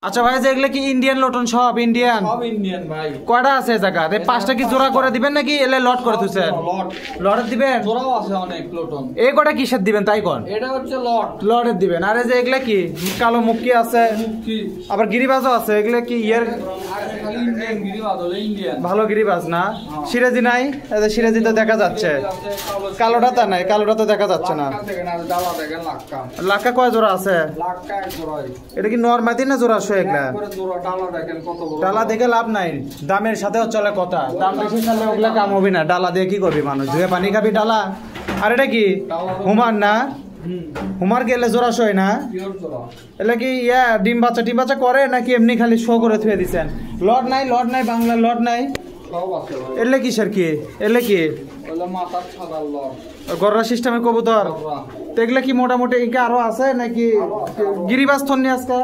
আচ্ছা ভাই, যেগুলো কি ইন্ডিয়ান লটন? সব ইন্ডিয়ান ভাই। কয়টা আছে জায়গা? পাঁচটা কি জোড়া করে দিবেন নাকি এলে লট করে দিচ্ছেন? লটের দিবেন? জোড়াও আছে অনেক লটন। এই কটা কিসের দিবেন তাই কোন? এটা হচ্ছে লট। লটের দিবেন। আরে যে এগুলা কি কালো মুক্কি আছে, আবার গিরিবাজও আছে, এগুলা কি ইয়ের? খালি ইন্ডিয়ান গিরিবাজ হলো ইন্ডিয়ান। ভালো গিরিবাজ না? সিরাজি নাই? সিরাজি তো দেখা যাচ্ছে, কালোটা তা নাই, কালোটা তো দেখা যাচ্ছে না। লাক্কা কয় জোড়া আছে? লাক্কা এক জোড়াই। এটা কি নরমাদি না জোড়া? এগুলা ডালা দেখেন কত বড়। ডালা দেখে লাভ নাই, দামের সাথে চলে কথা। দাম বেশি চালে ওগুলা কাম হবে না। ডালা দিয়ে কি করবি মানুষ? ধুয়ে পানি খাবি ডালা? আর এটা কি হুমার না? হুমার গেলে জোড়া শোয় না? এলে কি ইয়া ডিম বাচ্চা করে নাকি এমনি খালি শো করে থুয়ে দিচ্ছেন? লট নাই, লট নাই, বাংলা লট নাই। এলে কিসের কি? এলে কি গররা সিস্টেমে কবুতর? এগুলা কি মোটামুটি আরো আছে নাকি গিরিবাজ থন্নি? আজকে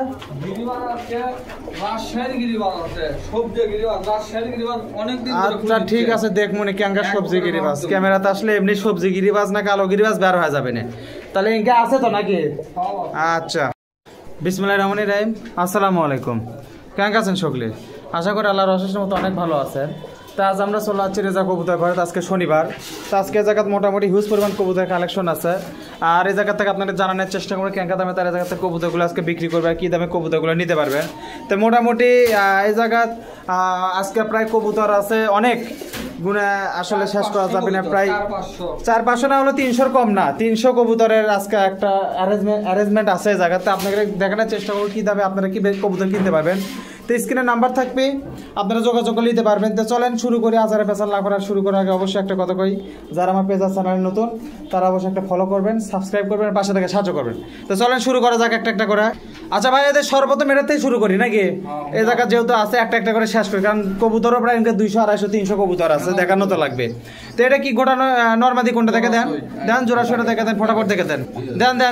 আচ্ছা ঠিক আছে, দেখ মনে কেঙ্গা সবজি গিরিবাজ। ক্যামেরাতে আসলে এমনি সবজি গিরিবাজ না কালো গিরিবাজ বের হয়ে যাবে না। তাহলে ইনকা আছে তো নাকি? আচ্ছা, বিসমিল্লাহির রহমানির রহিম। আসসালামু আলাইকুম। কেমন আছেন সকলে? আশা করি আল্লাহর অশেষের মতো অনেক ভালো আছেন। তা আজ আমরা চলে যাচ্ছি রেজা কবুতর ঘরে। আজকে শনিবার, তো আজকে জায়গাতে মোটামুটি হিউজ পরিমাণ কবুতর কালেকশন আছে। আর এই জায়গা থেকে আপনাদের জানানোর চেষ্টা করবো কেঙ্কা দামে তার এই জায়গা থেকে কবুতরগুলো আজকে বিক্রি করবে, আর কী দামে কবুতরগুলো নিতে পারবেন। তো মোটামুটি এই জায়গাত আজকে প্রায় কবুতর আছে অনেক, গুণে আসলে শেষ করা যাবে না। প্রায় 400-500 না হলে 300-র কম না। 300 কবুতরের আজকে একটা অ্যারেঞ্জমেন্ট আছে এই জায়গাতে। আপনাকে দেখানোর চেষ্টা করবো কী দামে আপনারা কী কবুতর কিনতে পারবেন। তো স্ক্রিনে নাম্বার থাকবে, আপনারা যোগাযোগ করে নিতে পারবেন। তো চলেন শুরু করি। আজারে পেশাল না করার শুরু করার আগে অবশ্যই একটা কথা কই, যারা আমার পেজ চ্যানেল নতুন তারা অবশ্যই একটা ফলো করবেন, সাবস্ক্রাইব করবেন, পাশে থেকে সাহায্য করবেন। তো চলেন শুরু করা যাক একটা করে। আচ্ছা ভাই, এদের সর্বপ্রথম এটার থেকে শুরু করি নাকি? এই জায়গা যেহেতু আছে একটা করে শেষ করি, কারণ কবুতরও প্রায় 200-250-300 কবুতর আছে, দেখানো তো লাগবে। তো এটা কি গোটা নর্মাদি কোনটা দেখে দেন? দেন জোড়াশোটা দেখে দেন, ফটাফট দেখে দেন।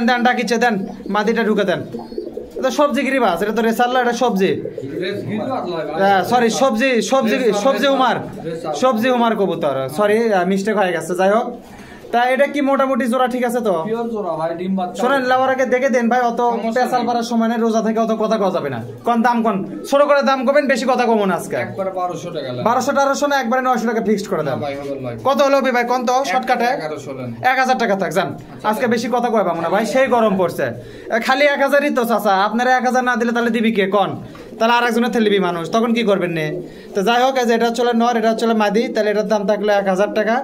দেন ডাকিচ্ছে, দেন মাদিটা ঢুকে দেন। এটা সবজি গিরিবাজ, এটা তো রেসাল্লা, এটা সবজি সরি সবজি হুমার কবুতর। সরি মিস্টেক হয়ে গেছে, যাই হোক। তা এটা কি মোটামুটি জোড়া ঠিক আছে তো? শোনেন লাভার আগে দেখে দেন ভাই, অত পেশাল পাড়ার সময় নেই, রোজা থেকে অত কথা কওয়া যাবে না। কোন দাম কোন ছোট করে দাম করবেন, বেশি কথা কমন আজকে 1200-1300 না একবারে 900 টাকা ফিক্সড করে দেন। কত হলো ভাই কোন তো শর্টকাটে? 1000 টাকা থাক যান। আজকে বেশি কথা কয় পাবো না ভাই, সেই গরম পড়ছে। খালি 1000ই তো চাচা, আপনারা 1000 না দিলে তাহলে দিবি কে কোন? তাহলে আর একজনের থেলিবি মানুষ, তখন কি করবেন নে? তো যাই হোক, এটা চলে নর, এটা চলে মাদি, তাহলে এটার দাম থাকলে 1000 টাকা।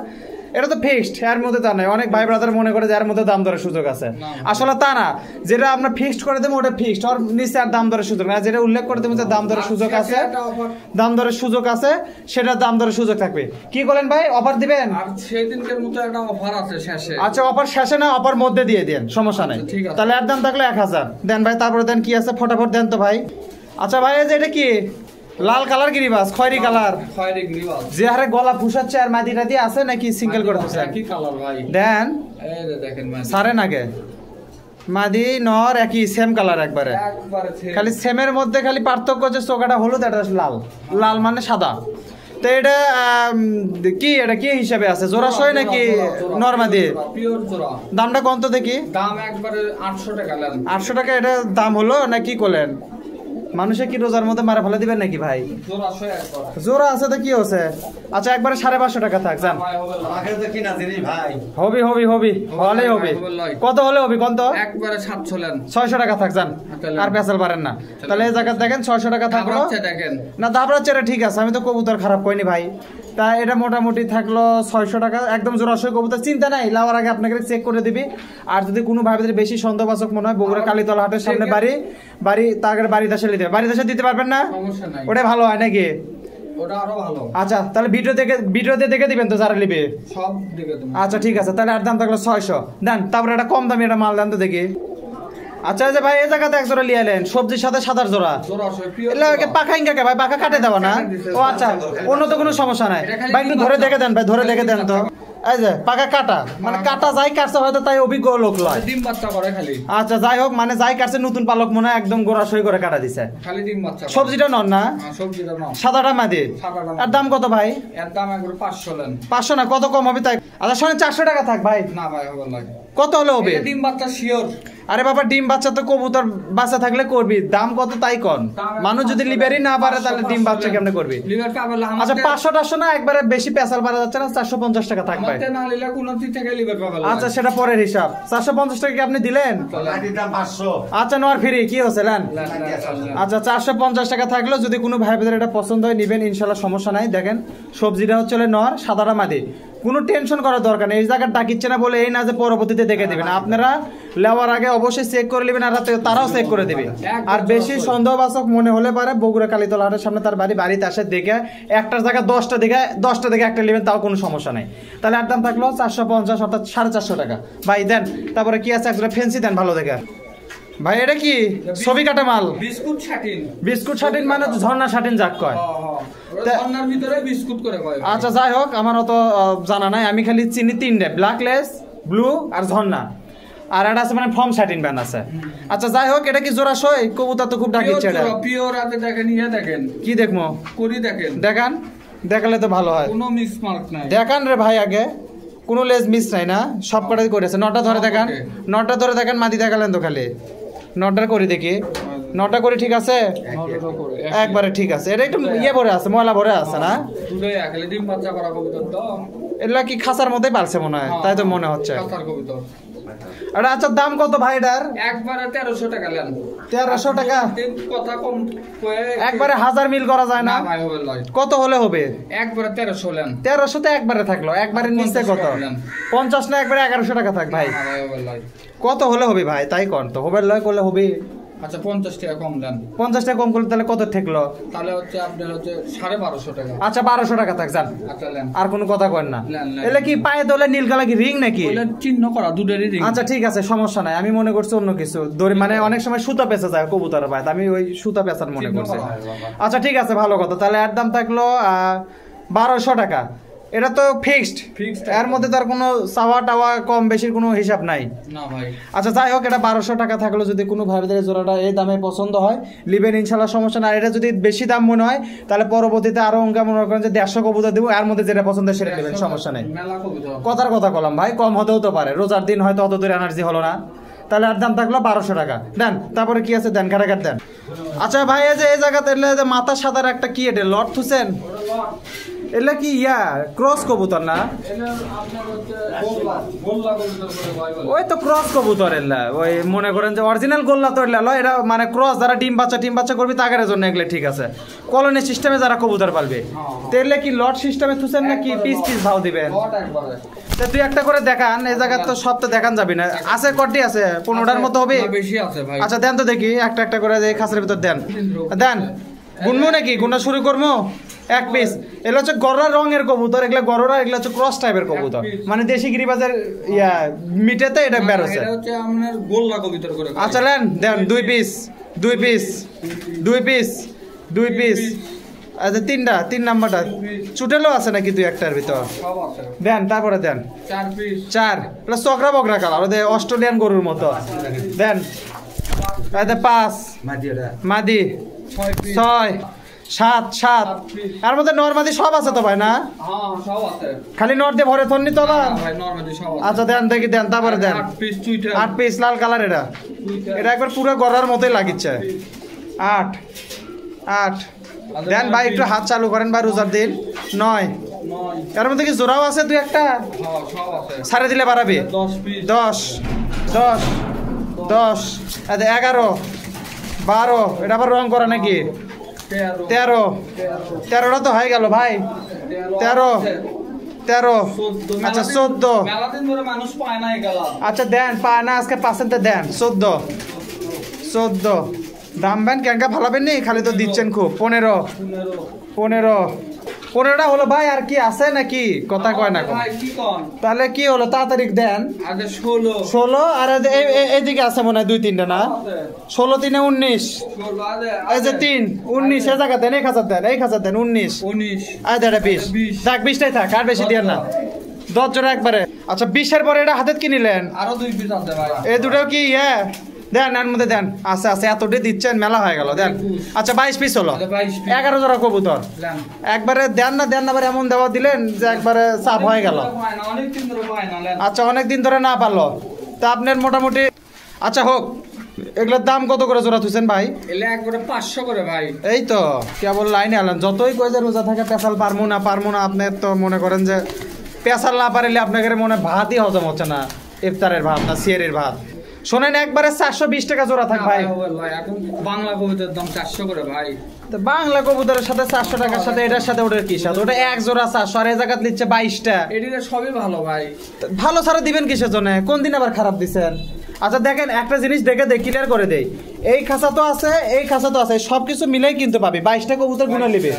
এটা তো ফিক্সড, এর মধ্যে তা নাই। অনেক ভাই ব্রাদার মনে করে যে এর মধ্যে দাম দরের সুযোগ আছে, আসলে তা না। যেটা আমরা ফিক্সড করে দেবো ওটা ফিক্সড, আর নিচে আর দাম দরের সুযোগ না। যেটা উল্লেখ করে দেবো যে দাম দরের সুযোগ আছে, দাম দরের সুযোগ আছে, সেটা দাম দরের সুযোগ থাকবে। কি বলেন ভাই, অফার দিবেন? আর সেই দিনকার মতো একটা অফার আছে শেষে। আচ্ছা অফার শেষে না, অফার মধ্যে দিয়ে দেন, সমস্যা নাই। তাহলে এর দাম থাকলে 1000 দেন ভাই। তারপরে দেন কি আছে ফটাফট দেন তো ভাই। আচ্ছা ভাই, এই যে এটা কি লাল কালার গিরিবাজ, খয়েরি কালার, যে হারে গলা ফুসাচ্ছে, আর মাদিটা দিয়ে আছে নাকি সিঙ্গেল করে দিচ্ছেন? কি কালার ভাই দেন, এই যে দেখেন সারেন আগে। মাদি নর একই সেম কালার একবারে, খালি সেমের মধ্যে খালি পার্থক্য যে চোখাটা হলুদ, এটা লাল। লাল মানে সাদা। তো এটা কি, এটা কি হিসাবে আছে? জোড়া সয় নাকি নরমাদি? দামটা কত দেখি? দাম একবারে 800 টাকা। 800 টাকা এটা দাম হলো না? কি করলেন মানুষে কি রোজার মধ্যে মারা ফেলে দিবেন নাকি ভাই? জোড়া আছে তো কি হচ্ছে? আচ্ছা একবারে 550 টাকা থাক যান। হবি হলে হবে। কত হলে হবে কোন তো? একবারে 600 টাকা থাক যান, আর পেছাল পারেন না। তাহলে এই জায়গা দেখেন 600 টাকা থাকলো না? দাবড়াচ্ছে, এটা ঠিক আছে, আমি তো কবুতর খারাপ করিনি ভাই। তা এটা মোটামুটি থাকলো 600 টাকা, একদম জোড়াশয় কবুতর। চিন্তা নাই, লাওয়ার আগে আপনাকে চেক করে দিবি। আর যদি কোনো ভাবে বেশি সন্দেহবাচক মনে হয়, বগুড়া কালীতলা হাটের সামনে বাড়ি তার বাড়িতে আসলে দিতে, বাড়িতে এসে দিতে পারবেন না? ওটা ভালো হয় নাকি? আচ্ছা তাহলে ভিডিওতে দেখে দিবেন তো যারা নিবে সব দেখে দেব। আচ্ছা ঠিক আছে, তাহলে আর দাম থাকলো 600 দেন। তারপরে একটা কম দামি একটা মাল দেন তো দেখি। আচ্ছা যে ভাই এই জায়গাতে এক জোড়া লিয়ে এলেন, সবজির সাথে সাদার জোড়া। পাখা ইঙ্গাকে ভাই, পাখা কাটে দেওয়া না? ও আচ্ছা, অন্য তো কোনো সমস্যা নাই ভাই, একটু ধরে দেখে দেন ভাই, ধরে দেখে দেন তো। এই যে পাকা কাটা, মানে কাটা যাই কাটছে হয়তো তাই অভিজ্ঞ লোক লয়, ডিম বাচ্চা করে খালি। আচ্ছা যাই হোক, মানে যাই কাটছে নতুন পালক মনে হয়, একদম গোড়া সই করে কাটা দিছে, খালি ডিম বাচ্চা। সবজিটা নন না? সবজিটা নন, সাদাটা মাদি। আর দাম কত ভাই? এর দাম একবার 500 নেন। 500 না, কত কম হবে তাই? আচ্ছা শোনেন 400 টাকা থাক ভাই। না ভাই হবে না। কত হলে হবে? ডিম বাচ্চা শিওর। আরে বাবা ডিম বাচ্চা তো কবুতর বাচ্চা থাকলে করবি, দাম কত তাই কন। মানুষ যদি লিভারই না পারে তাহলে ডিম বাচ্চা কেমনে করবি? লিভার পাবে না আচ্ছা 500-500 না একবারে বেশি পেশাল বাড়া যাচ্ছে না, 450 টাকা থাক ভাই। আমাদের না নিলে কোনো দিক থেকে লিভার পাবে না। আচ্ছা সেটা পরের হিসাব। 450 টাকা কি আপনি দিলেন? আচ্ছা নোয়ার ফ্রি কি হচ্ছে নেন। আচ্ছা 450 টাকা থাকলো, যদি কোনো ভাই বোনের এটা পছন্দ হয় নিবেন ইনশাল্লাহ, সমস্যা নাই। দেখেন সবজিটা হচ্ছে নর, সাদাটা মাদি, কোনো টেনশন করার দরকার নেই। এই জায়গাটা ডাকিচ্ছে না বলে এই না যে পরবর্তীতে দেখে দিবেন, আপনারা নেওয়ার আগে অবশ্যই চেক করে নেবেন, আর তারাও চেক করে দেবে। আর বেশি সন্দেহবাচক মনে হলে পারে বগুড়া কালীতলা হাটের সামনে তার বাড়িতে আসে দেখে একটার জায়গায় 10টা দেখে একটা নেবেন, তাও কোনো সমস্যা নাই। তাহলে একদম থাকলো 450 অর্থাৎ 450 টাকা ভাই দেন। তারপরে কি আছে একজোড়া ফেন্সি দেন ভালো দেখে ভাই। এটা কি ছবি কাটা মাল? Biscuit satin. বিস্কুট শাটিন মানে ঝর্ণা শাটিন যাক কয়। ঝর্ণার ভিতরে বিস্কুট করে কয়। আচ্ছা যাই হোক, আমার অত জানা নাই, আমি খালি চিনি 3টে, ব্ল্যাকলেস, ব্লু আর ঝর্ণা, আর এটা আছে মানে ফর্ম শাটিন ব্যান আছে। আচ্ছা যাই হোক, এটা কি জোড়া সই? কবুতর তো খুব ডাকিচ্ছে এটা। পিওর আগে দেখেন, ইয়া দেখেন কি দেখবো? করি দেখেন, দেখান, দেখালে তো ভালো হয়। কোনো মিক্স মার্ক নাই। দেখান রে ভাই, আগে কোনো লেজ মিস নাই না, সব কটাই করেছে। নটা ধরে দেখান, নটা ধরে দেখান, মাদি দেখালেন তো খালি। নটা করি দেখি, নটা করি ঠিক আছে একবারে ঠিক আছে। এটা একটু ইয়ে ভরে আছে, ময়লা ভরে আছে না? দুটোই একলে ডিম বাচ্চা করা কবুতর তো। এগুলা কি খাঁচার মধ্যে পালছে মনে হয়, তাই তো মনে হচ্ছে। খাঁচার কবুতর। আরে আচ্ছা দাম কত ভাই এটার? একবারে 1300 টাকা নেন। 1300 টাকা? কথা কম কয়ে একবারে 1000 মিল করা যায় না? না ভাই হবে লয়। কত হলে হবে? একবারে 1300 নেন। 1300 তে একবারে থাকলো, একবারে নিচে কত? 50 না একবারে 1100 টাকা থাক ভাই। না ভাই হবে লয়। কত হলে হবে ভাই তাই কোন তো, হবে লয় করলে হবে। আচ্ছা 50 টাকা কম দেন। 50 টাকা কম করলে তাহলে কত ঠেকলো? তাহলে হচ্ছে আপনার হচ্ছে 1250 টাকা। আচ্ছা 1200 টাকা থাক যান। আচ্ছা নেন। আর কোনো কথা করেন না। নেন, নেন। এলে কি পায়ে দলে নীল কালা কি রিং নাকি? বলে চিহ্ন করা দুটোরই রিং। আচ্ছা ঠিক আছে সমস্যা নাই, আমি মনে করছি অন্য কিছু দড়ি, মানে অনেক সময় সুতা পেঁচা যায় কবুতরের পায়ে, আমি ওই সুতা পেঁচার মনে করছি। আচ্ছা ঠিক আছে ভালো কথা, তাহলে এর দাম থাকলো 1200 টাকা। এটা তো ফিক্সড, এর মধ্যে তার কোনো চাওয়া টাওয়া কম বেশির কোনো হিসাব নাই না ভাই। আচ্ছা যাই হোক, এটা 1200 টাকা থাকলো। যদি কোনো ভাইদের জোড়াটা এই দামে পছন্দ হয় লিবেন ইনশাল্লাহ, সমস্যা না। আর এটা যদি বেশি দাম মনে হয় তাহলে পরবর্তীতে আরো অঙ্কা মনে করেন যে 150 কবুতর দেবো, এর মধ্যে যেটা পছন্দ সেটা নেবেন, সমস্যা নেই। কথার কথা কলাম ভাই, কম হতেও তো পারে, রোজার দিন হয়তো অত দূর এনার্জি হলো না। তাহলে আর দাম থাকলো 1200 টাকা দেন। তারপরে কি আছে দেন, কাটাকাট দেন। আচ্ছা ভাই এই যে এই জায়গাতে মাথা সাদার একটা কি এটা লট থুছেন, এটা কি ইয়া ক্রস কবুতর না? ওই তো ক্রস কবুতর এলা, ওই মনে করেন যে অরিজিনাল গোল্লা তো এলা, এটা মানে ক্রস যারা ডিম বাচ্চা করবি তাদের জন্য এগুলো ঠিক আছে। কলোনি সিস্টেমে যারা কবুতর পালবে তাহলে কি লট সিস্টেমে থুছেন না কি পিস পিস ভাও দিবেন? তুই একটা করে দেখান, এই জায়গা তো সব তো দেখান যাবি না। আছে কটি আছে 15টার মতো হবে? বেশি আছে ভাই। আচ্ছা দেন তো দেখি, একটা একটা করে খাঁচের ভিতর দেন দেন। গুনবো নাকি, গুনা শুরু করবো? এক পিস। এগুলো হচ্ছে গররা রঙের কবুতর, এগুলো গররা, এগুলো হচ্ছে ক্রস টাইপের কবুতর, মানে দেশি গিরিবাজের ইয়া মিটেতে এটা বের হচ্ছে। এটা হচ্ছে আপনার গোল্লা কবুতর করে। আচ্ছা নেন দেন 2 পিস 2 পিস 2 পিস 2 পিস। আচ্ছা 3 নাম্বারটা চুটেলো আছে নাকি দুই একটার ভিতর? সব আছে দেন। তারপরে দেন 4 পিস। 4 প্লাস চকরা বকরা কালার, ওদের অস্ট্রেলিয়ান গরুর মতো দেন। 5 মাদি 6 7 এর মধ্যে নরমাদি সব আছে তো ভাই না? হ্যাঁ সব আছে, খালি নর দিয়ে ভরে থন্নি তো আবার? ভাই নরমালি সব আছে। আচ্ছা দেন দেখি দেন, তারপরে দেন 8 পিস চুইটা। 8 পিস লাল কালার, এটা একবার পুরো গড়ার মতোই লাগিচ্ছে। 8 দেন ভাই, একটু হাত চালু করেন ভাই, রোজার দিন। 9 এর মধ্যে কি জোড়াও আছে দুই একটা? হ্যাঁ সব আছে, সাড়ে দিলে বাড়াবে। 10 পিস। 10 11 12 এটা আবার রং করা নাকি? 13টা তো হয়ে গেল ভাই। 13 আচ্ছা 14 মেলা দিন ধরে মানুষ পায় না এগুলা। আচ্ছা দেন, পায় না আজকে পার্সেন্টে দেন। 14 দাম বেন কেনকা ভালাবেন নি, খালি তো দিচ্ছেন খুব। 15টা হলো ভাই, আর কি আছে নাকি? কথা কয় না তাহলে কি হলো, তাড়াতাড়ি দেন। 16 আর এইদিকে আছে মনে হয় 2-3টা না? 16 3 19 এই যে 3 19 এ জায়গা দেন, এই খাঁচা দেন, এই খাঁচা দেন 19 আয় দেড় 20 থাক, 20টাই থাক, আর বেশি দিয়ে না। 10 জোড়া একবারে। আচ্ছা 20-এর পরে এটা হাতে কি নিলেন? আরো 2 পিস আছে ভাই। এই দুটো কি ইয়ে দেন, এর মধ্যে দেন। আচ্ছা এতটাই দিচ্ছেন, মেলা হয়ে গেল দেন। আচ্ছা 22 পিস হলো, 11 জোড়া কবুতর একবারে দেন না এমন দেওয়া দিলেন যে একবারে চাপ হয়ে গেল। আচ্ছা অনেক দিন ধরে না পারলো তা আপনার মোটামুটি আচ্ছা হোক, এগুলোর দাম কত করে জোড়া থুছেন ভাই? এলে একবারে 500 করে ভাই। এই তো কেবল লাইনে আলেন, যতই কই যে রোজা থাকে পেশাল পারমু না আপনি তো মনে করেন যে পেশাল না পারলে আপনাকে মনে ভাতই হজম হচ্ছে না, ইফতারের ভাত না সিয়ারের ভাত। শোনেন একবারে 420 টাকা জোড়া থাক ভাই। এখন বাংলা কবুতরের দাম 400 করে ভাই। তো বাংলা কবুতরের সাথে 400 টাকার সাথে এটার সাথে ওটার কি সাথে? ওটা এক জোড়া 400 আর এই জায়গা নিচ্ছে 22টা। এটিতে সবই ভালো ভাই। ভালো ছাড়া দিবেন কিসের জন্য? কোন দিন আবার খারাপ দিছেন? আচ্ছা দেখেন একটা জিনিস দেখে ক্লিয়ার করে দেই, এই খাঁচা তো আছে এই খাঁচা তো আছে, সবকিছু মিলেই কিনতে পাবি। 22টা কবুতর গুনে নিবে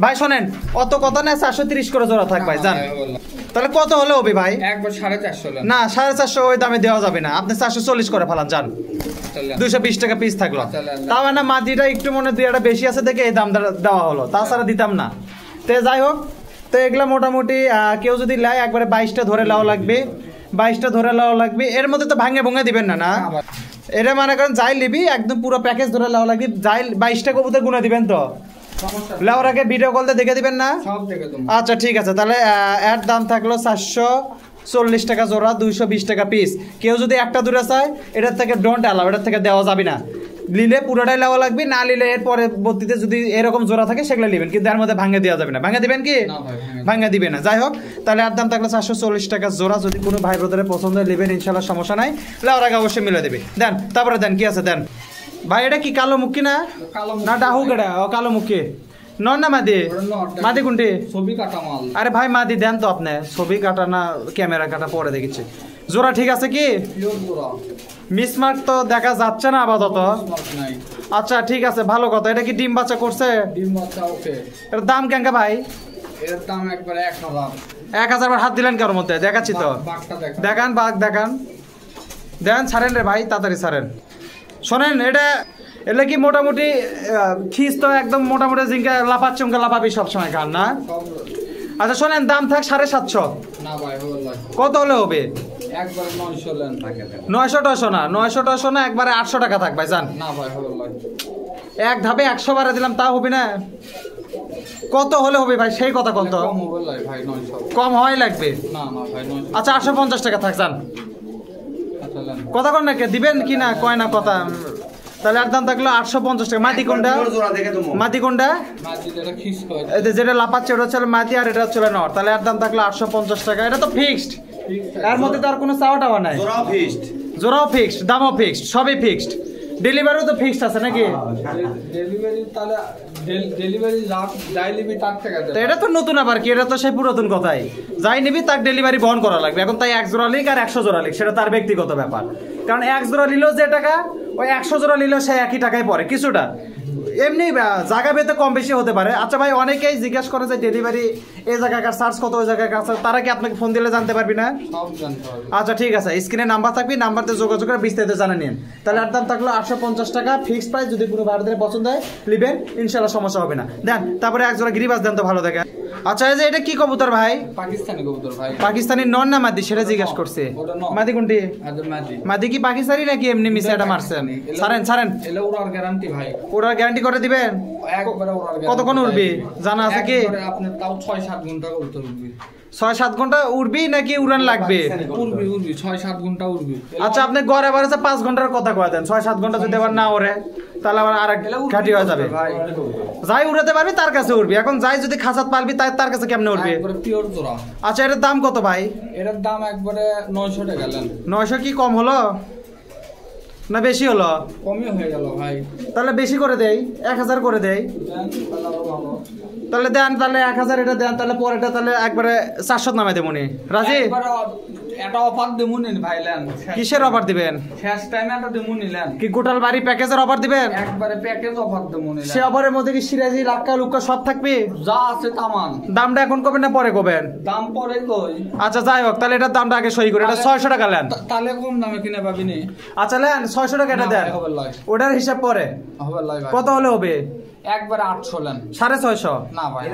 ভাই। শোনেন অত কথা না, 430 করে জোড়া থাক ভাই জান। তাহলে কত হলে হবে ভাই? একবার 450 না 450 ওই দামে দেওয়া যাবে না, আপনি 440 করে ফেলান যান। 220 টাকা পিস থাকলো, তাও না মাটিটা একটু মনে দুই একটা বেশি আছে দেখে এই দাম দেওয়া হলো, তাছাড়া দিতাম না। তো যাই হোক, তো এগুলা মোটামুটি কেউ যদি লাই একবারে 22টা ধরে লাও লাগবে, 22টা ধরে লাও লাগবে। এর মধ্যে তো ভাঙে ভুঙে দিবেন না না? এটা মানে করেন যাই লিবি একদম পুরো প্যাকেজ ধরে লাও লাগবে, যাই 22টা কবুতর গুনে দিবেন তো লাউর আগে ভিডিও কলতে দেখে দিবেন না? আচ্ছা ঠিক আছে, তাহলে এর দাম থাকলো 440 টাকা জোড়া, 220 টাকা পিস। কেউ যদি একটা দূরে চায় এটার থেকে ডোন্ট অ্যালাউ, এটার থেকে দেওয়া যাবে না। নিলে পুরোটাই নেওয়া লাগবে, না নিলে এর পরবর্তীতে যদি এরকম জোড়া থাকে সেগুলো নেবেন, কিন্তু এর মধ্যে ভাঙে দেওয়া যাবে না। ভাঙে দিবেন কি? ভাঙে দিবে না। যাই হোক, তাহলে এর দাম থাকলো 440 টাকা জোড়া। যদি কোনো ভাই ব্রাদারের পছন্দ নেবেন ইনশাল্লাহ, সমস্যা নাই, লাউর আগে অবশ্যই মিলে দেবে। দেন তারপরে দেন কি আছে দেন ভাই। এটা কি কালো মুখী না? না ডাহু কেডা? ও কালো মুখী নন না মাদি? মাদি কোনটি? ছবি কাটা মাল। আরে ভাই মাদি দেন তো আপনি, ছবি কাটা না ক্যামেরা কাটা পরে দেখেছি। জোড়া ঠিক আছে কি? মিসমার্ক তো দেখা যাচ্ছে না আপাতত। আচ্ছা ঠিক আছে, ভালো কথা। এটা কি ডিম বাচ্চা করছে? ডিম বাচ্চা ওকে। এর দাম কেঙ্কা ভাই? এর দাম একবারে 1000। 1000 বার হাত দিলেন কার মধ্যে? দেখাচ্ছি তো, দেখান বাঘ দেখান, দেন ছাড়েন রে ভাই, তাড়াতাড়ি ছাড়েন। শোনেন এটা কি মোটামুটি খিস তো একদম মোটামুটি জিঙ্কা লাফাচ্ছে, লাফাবি সবসময় খান না? আচ্ছা শোনেন দাম থাক 750। না ভাই কত হলে হবে? একবারে 900 লেন থাকে। 900 না, 900 না, একবারে 800 টাকা থাক ভাই জান। না ভাই এক ধাপে 100 বারে দিলাম, তা হবে না? কত হলে হবে ভাই সেই কথা কত? কম হবে ভাই 900। কম হয় লাগবে? না না ভাই 900। আচ্ছা 850 টাকা থাক জান। আচ্ছা লেন। কথা কন না কে দিবেন কি না কয় না কথা। তাহলে আর দাম থাকলো 850 টাকা। মাটি কোনটা? মাটি কোনটা? যেটা লাফাচ্ছে ওটা হচ্ছে মাটি, আর এটা হচ্ছে নর। তাহলে আর দাম থাকলো 850 টাকা। এটা তো ফিক্সড, এর মধ্যে তো আর কোনো চাওয়া টাওয়া নাই। জোড়াও ফিক্সড, দামও ফিক্সড, সবই ফিক্সড। ডেলিভারিও তো ফিক্সড আছে নাকি? ডেলিভারি তাহলে ডেলিভারি যাই নিবি তার থেকে দেব। এটা তো নতুন আবার কি, এটা তো সেই পুরাতন কথাই। যাই নিবি তার ডেলিভারি বহন করা লাগবে। এখন তাই 1 জোড়া লিখ আর 100 জোড়া লিখ, সেটা তার ব্যক্তিগত ব্যাপার। কারণ 1 জোড়া নিলেও যে টাকা, ওই 100 জোড়া নিলেও সেই একই টাকায় পড়ে কিছুটা। এমনি জায়গা ভেদে কম বেশি হতে পারে। আচ্ছা ভাই অনেকেই জিজ্ঞাসা করে যে ডেলিভারি এই জায়গাকার চার্জ কত, ওই জায়গাকার চার্জ, তারা কি আপনাকে ফোন দিলে জানতে পারবি না? আচ্ছা ঠিক আছে, স্ক্রিনে নাম্বার থাকবে, নাম্বারতে যোগাযোগ করে বিস্তারিত জানা নিন। তাহলে আর দাম থাকলো 850 টাকা ফিক্সড প্রাইস। যদি কোনো ভারতের পছন্দ হয় নেবেন, ইনশাল্লাহ সমস্যা হবে না। দেন তারপরে এক জোড়া গিরিবাজ দেন তো ভালো দেখে। আচ্ছা এই যে এটা কি কবুতর ভাই? পাকিস্তানি কবুতর ভাই। পাকিস্তানি নন না মাদি সেটা জিজ্ঞাসা করছে। মাদি কোনটি? মাদি কি পাকিস্তানি নাকি এমনি মিশে এটা মারছেন? ছাড়েন এলে ওরার গ্যারান্টি ভাই। ওরার গ্যারান্টি করে দিবেন? একবারে ওরার গ্যারান্টি। কতক্ষণ উড়বি জানা আছে কি? আপনি তাও 6-7 ঘন্টা কবুতর উড়বি। 6-7 ঘন্টা উড়বি নাকি উড়ান লাগবে? উড়বি 6-7 ঘন্টা উড়বি। আচ্ছা আপনি গড় এভারেজে 5 ঘন্টার কথা কয়ে দেন। 6-7 ঘন্টা যদি আবার না ওড়ে তাহলে আবার আরেক ঘাটি হয়ে যাবে। যাই উড়াতে পারবি তার কাছে উড়বি। এখন যাই যদি খাসাত পারবি তার কাছে কেমনে উড়বি? পিওর জোড়া। আচ্ছা এটার দাম কত ভাই? এটার দাম একবারে 900 টাকা লেন। 900 কি কম হলো না বেশি হলো? কমই হয়ে গেল ভাই। তাহলে বেশি করে দেই, 1000 করে দেই। তাহলে দেন, তাহলে 1000 এটা দেন। তাহলে পরেটা তাহলে একবারে 400 নামে দেবনি। রাজি? এটা অফার দেবুনি ভাই লেন। কিসের অফার দিবেন? শেষ টাইমে এটা দেবুনি লেন। কি গোটাল বাড়ি প্যাকেজের অফার দিবেন? একবারে প্যাকেজ অফার দেবুনি লেন। সে অফারের মধ্যে কি সিরাজি লাক্কা লুক্কা সব থাকবে? যা আছে তামান। দামটা এখন কবেন না পরে কবেন? দাম পরে কই। আচ্ছা যাই হোক, তাহলে এটার দামটা আগে সই করে। এটা 600 টাকা লেন। তাহলে কম দামে কিনে পাবি নি। আচ্ছা লেন 600 টাকা এটা দেন। ওটার হিসাব পরে হবে লাই ভাই। কত হলে হবে? একবারে 800 লেন। 650? না ভাই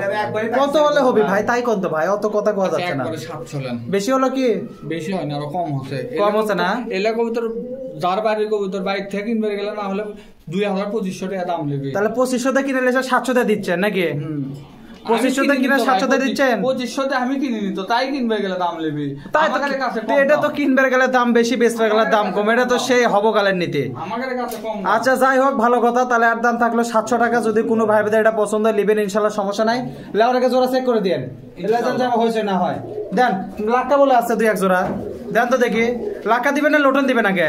কত হলে হবে ভাই? তাই কত ভাই, অত কথা কোয়া যাচ্ছে না। একবারে 700 লেন। বেশি হলো কি? বেশি হয় না, আরো কম হচ্ছে। কম হচ্ছে না? এলা কবুতর যার বাড়ির কবুতর বাইরে থেকে কিনবে গেলে না হলে 2000-2500 টাকা দাম নেবে। তাহলে 2500 দিয়ে কিনে এসে 700 দিয়ে দিচ্ছেন নাকি? 2500 কিনার 700 দিচ্ছেন 2500 আমি কিনিনি তো, তাই কিনবে গেলে দাম নেবি। তাই তো এটা তো কিনবে গেলে দাম বেশি, বেচবে গেলে দাম কম, এটা তো সেই হবকালের নীতি। আমাদের কাছে কম। আচ্ছা যাই হোক, ভালো কথা। তাহলে আর দাম থাকলো 700 টাকা। যদি কোনো ভাই বোনের এটা পছন্দ হয় নেবেন ইনশাআল্লাহ, সমস্যা নাই। লেওরাকে জোড়া চেক করে দেন, জামা হয়েছে না হয় দেন। লাক্কা বলে আছে 2-1 জোড়া দেন তো দেখি। লাক্কা দিবেন না লোটন দিবেন আগে?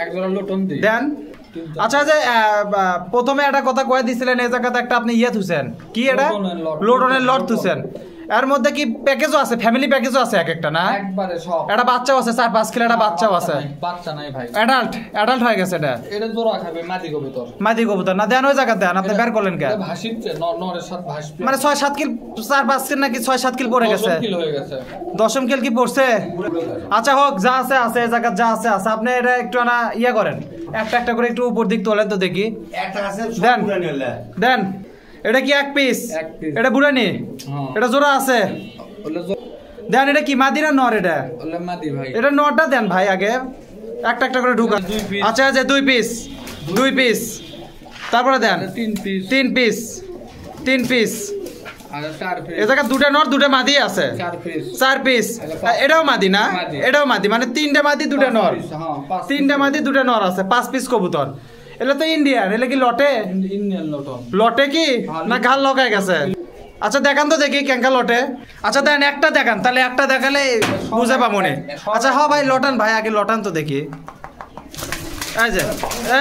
এক জোড়া লোটন দি দেন। আচ্ছা যে প্রথমে একটা কথা কয়ে দিছিলেন, এই জায়গাতে একটা আপনি ইয়ে থুছেন, কি এটা লোটনের লট থুছেন। এর মধ্যে কি প্যাকেজও আছে, ফ্যামিলি প্যাকেজও আছে এক একটা না? একবারে সব। এটা বাচ্চাও আছে 4-5 কিলো, একটা বাচ্চাও আছে। বাচ্চা নাই ভাই, অ্যাডাল্ট হয়ে গেছে। এটা জোড়া খাবে মাদি কবুতর। মাদি কবুতর না দেন ওই জায়গা দেন, আপনি বের করলেন কেন? ভাসিচ্ছে নরের সাথে ভাসবে, মানে 6-7 কিল 4-5 কিল নাকি 6-7 কিল পড়ে গেছে? 10 কিলো হয়ে গেছে। 10 কিল কি পড়ছে? আচ্ছা হোক, যা আছে আছে, এই জায়গা যা আছে আছে। আপনি এটা একটু না ইয়ে করেন, একটা একটা করে একটু উপর দিক তোলেন তো দেখি। একটা আছে দেন দেন। এটা কি এক পিস? এটা বুড়ানি? এটা জোড়া আছে দেন। এটা কি মাদি না নর? এটা মাদি ভাই। এটা নরটা দেন ভাই আগে, একটা একটা করে ঢুকান। আচ্ছা আচ্ছা 2 পিস 2 পিস, তারপরে দেন 3 পিস 3 পিস 3 পিস। আর 4 পিস। এ জায়গা 2টা নর 2টা মাদি আছে। 4 পিস 4 পিস। এটাও মাদি না? এটাও মাদি, মানে 3টে মাদি 2টা নর। 3টে মাদি 2টা নর আছে, 5 পিস কবুতর। এলে তো ইন্ডিয়ান, এলে কি লটে? ইন্ডিয়ান লটন। লটে কি না ঘাল লগায় গেছে? আচ্ছা দেখান তো দেখি কেঙ্কা লটে। আচ্ছা দেন একটা দেখান, তাহলে একটা দেখালে বুঝে পাবনে। আচ্ছা হ্যাঁ ভাই লটান, ভাই আগে লটান তো দেখি। এই